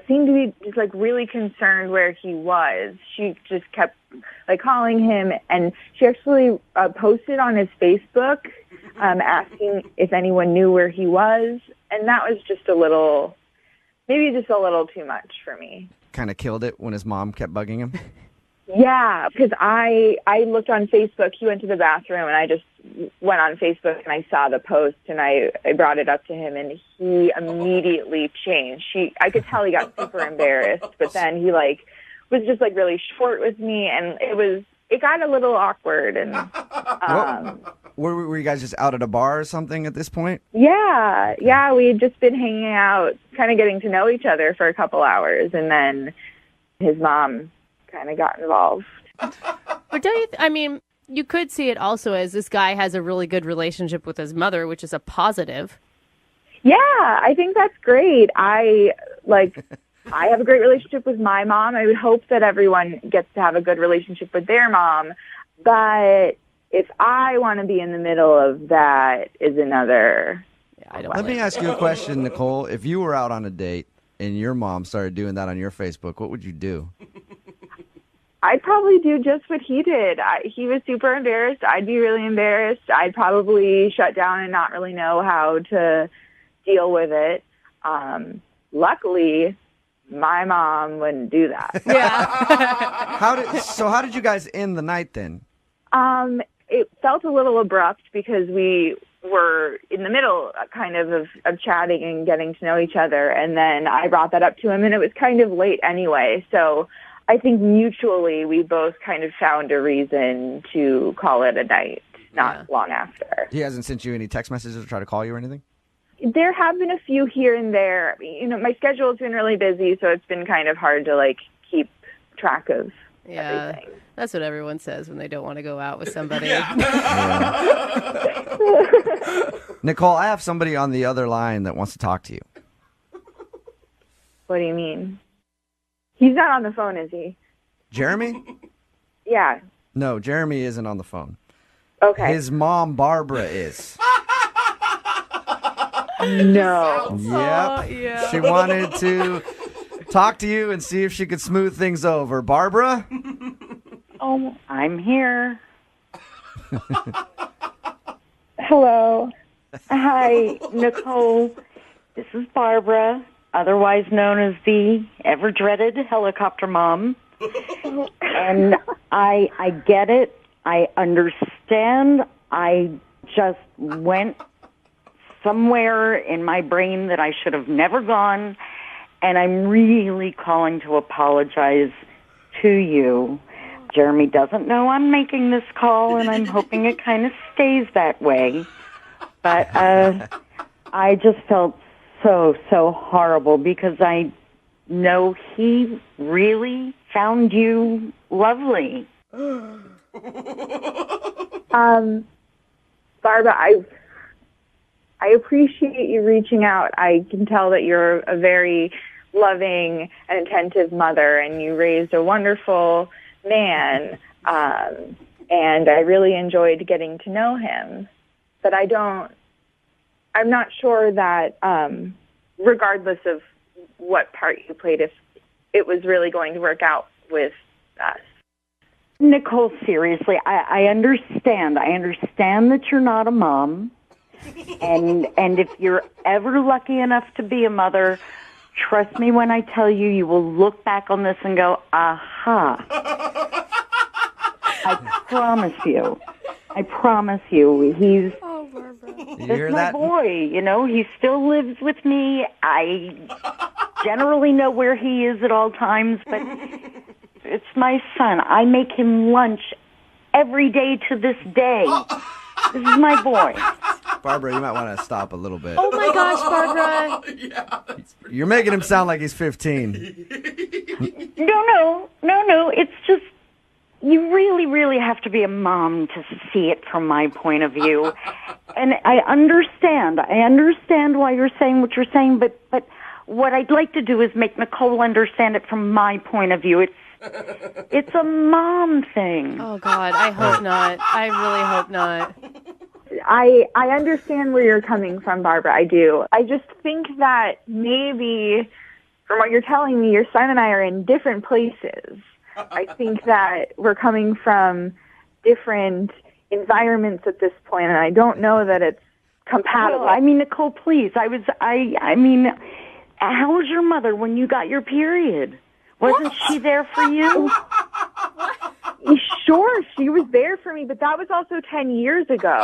seemed to be just really concerned where he was. She just kept calling him, and she actually posted on his Facebook asking if anyone knew where he was, and that was just maybe just a little too much for me. Kind of killed it when his mom kept bugging him? Yeah, because I looked on Facebook. He went to the bathroom, and I just went on Facebook, and I saw the post, and I brought it up to him, and he immediately changed. I could tell he got super embarrassed, but then he was just really short with me, and it got a little awkward. And were you guys just out at a bar or something at this point? Yeah, we had just been hanging out, kind of getting to know each other for a couple hours, and then his mom kind of got involved. But you could see it also as this guy has a really good relationship with his mother, which is a positive. Yeah, I think that's great. I have a great relationship with my mom. I would hope that everyone gets to have a good relationship with their mom. But if I want to be in the middle of that is another. Let me ask you a question, Nicole. If you were out on a date and your mom started doing that on your Facebook, what would you do? I'd probably do just what he did. He was super embarrassed. I'd be really embarrassed. I'd probably shut down and not really know how to deal with it. Luckily, my mom wouldn't do that. How did you guys end the night then? It felt a little abrupt because we were in the middle kind of chatting and getting to know each other. And then I brought that up to him, and it was kind of late anyway. So I think mutually we both kind of found a reason to call it a night not long after. He hasn't sent you any text messages or try to call you or anything? There have been a few here and there. You know, my schedule's been really busy, so it's been kind of hard to, like, keep track of everything. That's what everyone says when they don't want to go out with somebody. Nicole, I have somebody on the other line that wants to talk to you. What do you mean? He's not on the phone, is he? Jeremy? Yeah. No, Jeremy isn't on the phone. Okay. His mom, Barbara, is. No. Yep. She wanted to talk to you and see if she could smooth things over. Barbara? Oh, I'm here. Hello. Hi, Nicole. This is Barbara, otherwise known as the ever-dreaded helicopter mom. And I get it. I understand. I just went somewhere in my brain that I should have never gone, and I'm really calling to apologize to you. Jeremy doesn't know I'm making this call, and I'm hoping it kind of stays that way. But I just felt so horrible because I know he really found you lovely. Barbara, I appreciate you reaching out. I can tell that you're a very loving and attentive mother, and you raised a wonderful man, and I really enjoyed getting to know him. But I'm not sure that, regardless of what part you played, if it was really going to work out with us. Nicole, seriously, I understand. I understand that you're not a mom. And if you're ever lucky enough to be a mother, trust me when I tell you, you will look back on this and go, aha. I promise you. He's hear my that? boy, you know. He still lives with me. I generally know where he is at all times, but it's my son. I make him lunch every day to this day. This is my boy. Barbara, you might want to stop a little bit. Oh my gosh, Barbara. You're making him sound like he's 15. No. It's just, you really have to be a mom to see it from my point of view. And I understand why you're saying what you're saying, but what I'd like to do is make Nicole understand it from my point of view. It's a mom thing. Oh, God, I hope not. I really hope not. I understand where you're coming from, Barbara. I do. I just think that maybe, from what you're telling me, your son and I are in different places. I think that we're coming from different environments at this point, and I don't know that it's compatible. Well, I mean, Nicole, please. I mean, how was your mother when you got your period? Wasn't she there for you? Sure, she was there for me, but that was also 10 years ago.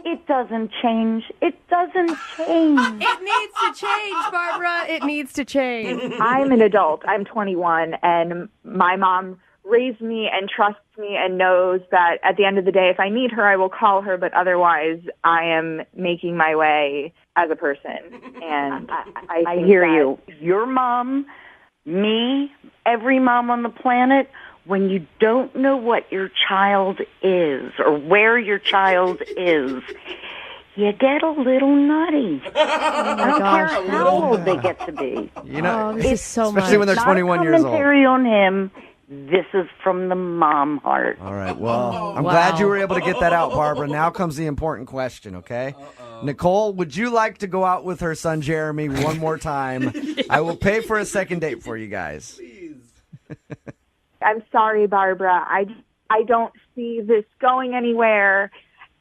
It doesn't change. It doesn't change. It needs to change, Barbara. It needs to change. I'm an adult. I'm 21, and my mom raised me and trusts me and knows that at the end of the day, if I need her, I will call her, but otherwise I am making my way as a person. And I hear you. Your mom, me, every mom on the planet, when you don't know what your child is or where your child is, you get a little nutty. I don't gosh. care how old they get to be. You know, This is so especially when they're 21 years old. Commentary on him. This is from the mom heart. All right, well, I'm glad you were able to get that out, Barbara. Now comes the important question, okay? Nicole, would you like to go out with her son Jeremy one more time? I will pay for a second date for you guys. I'm sorry, Barbara. I don't see this going anywhere,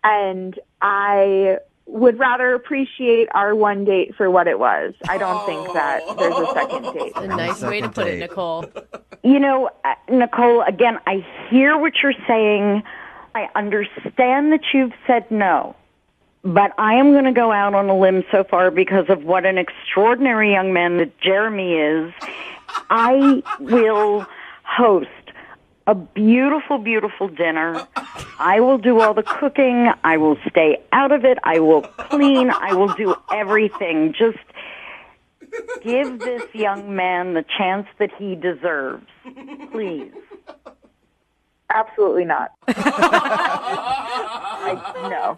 and I would rather appreciate our one date for what it was. I don't think that there's a second date. A nice way to put it, Nicole. You know, Nicole, again, I hear what you're saying. I understand that you've said no. But I am going to go out on a limb so far because of what an extraordinary young man that Jeremy is. I will host a beautiful, beautiful dinner. I will do all the cooking. I will stay out of it. I will clean. I will do everything. Just give this young man the chance that he deserves. Please. Absolutely not. No.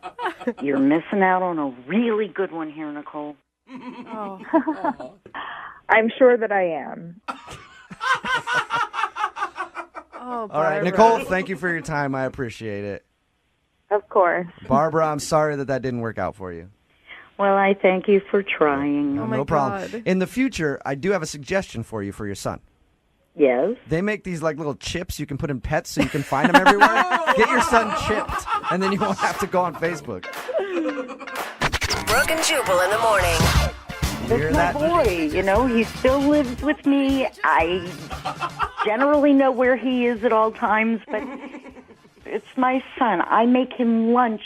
You're missing out on a really good one here, Nicole. I'm sure that I am. Oh, All right, Nicole, thank you for your time. I appreciate it. Of course. Barbara, I'm sorry that didn't work out for you. Well, I thank you for trying. No problem. In the future, I do have a suggestion for you for your son. Yes? They make these like little chips you can put in pets so you can find them everywhere. Get your son chipped, and then you won't have to go on Facebook. Brooke and Jubal in the morning. It's my boy, you know, he still lives with me. I generally know where he is at all times, but it's my son. I make him lunch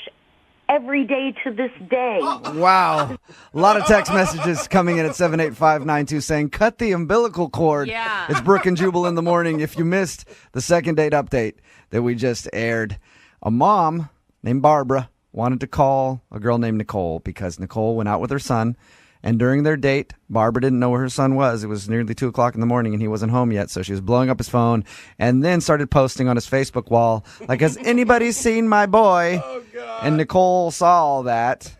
every day to this day. Wow. A lot of text messages coming in at 78592 saying, cut the umbilical cord. Yeah. It's Brooke and Jubal in the morning. If you missed the second date update that we just aired, a mom named Barbara wanted to call a girl named Nicole because Nicole went out with her son. And during their date, Barbara didn't know where her son was. It was nearly 2 o'clock in the morning, and he wasn't home yet. So she was blowing up his phone and then started posting on his Facebook wall, like, has anybody seen my boy? Oh, God. And Nicole saw all that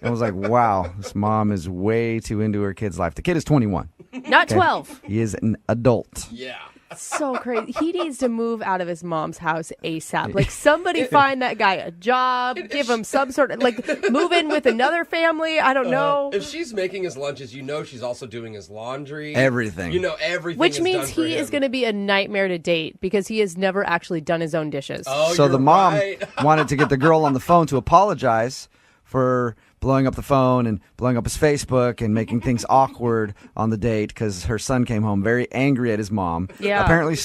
and was like, wow, this mom is way too into her kid's life. The kid is 21. Not 12. He is an adult. Yeah. So crazy. He needs to move out of his mom's house ASAP. Like, somebody find that guy a job, give him some sort of, like, move in with another family. I don't know. If she's making his lunches, you know she's also doing his laundry. Everything. You know everything. Which is means done for he him. is going to be a nightmare to date because he has never actually done his own dishes. Oh, So you're the mom right. wanted to get the girl on the phone to apologize for blowing up the phone and blowing up his Facebook and making things awkward on the date because her son came home very angry at his mom. Yeah. Apparently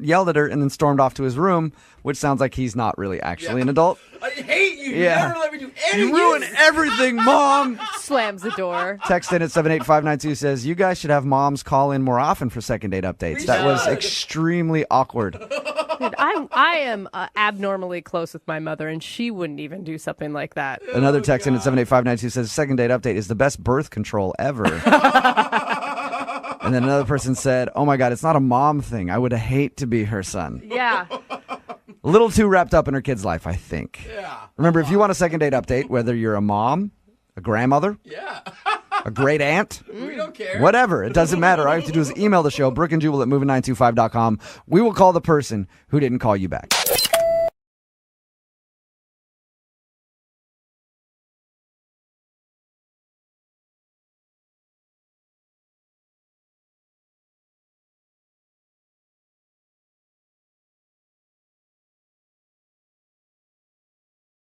yelled at her and then stormed off to his room, which sounds like he's not really actually an adult. I hate you. Yeah. You never let me do anything. You ruin everything, Mom. Slams the door. Text in at 78592 says, you guys should have moms call in more often for second date updates. That was extremely awkward. Dude, I am abnormally close with my mother, and she wouldn't even do something like that. Another text in at 78592 says, second date update is the best birth control ever. And then another person said, oh my God, it's not a mom thing. I would hate to be her son. Yeah. A little too wrapped up in her kid's life, I think. Yeah. Remember, if you want a second date update, whether you're a mom, a grandmother, Yeah. a great aunt, We don't care. whatever, it doesn't matter. All you have to do is email the show, Brooke and Jubal at moving925.com. We will call the person who didn't call you back.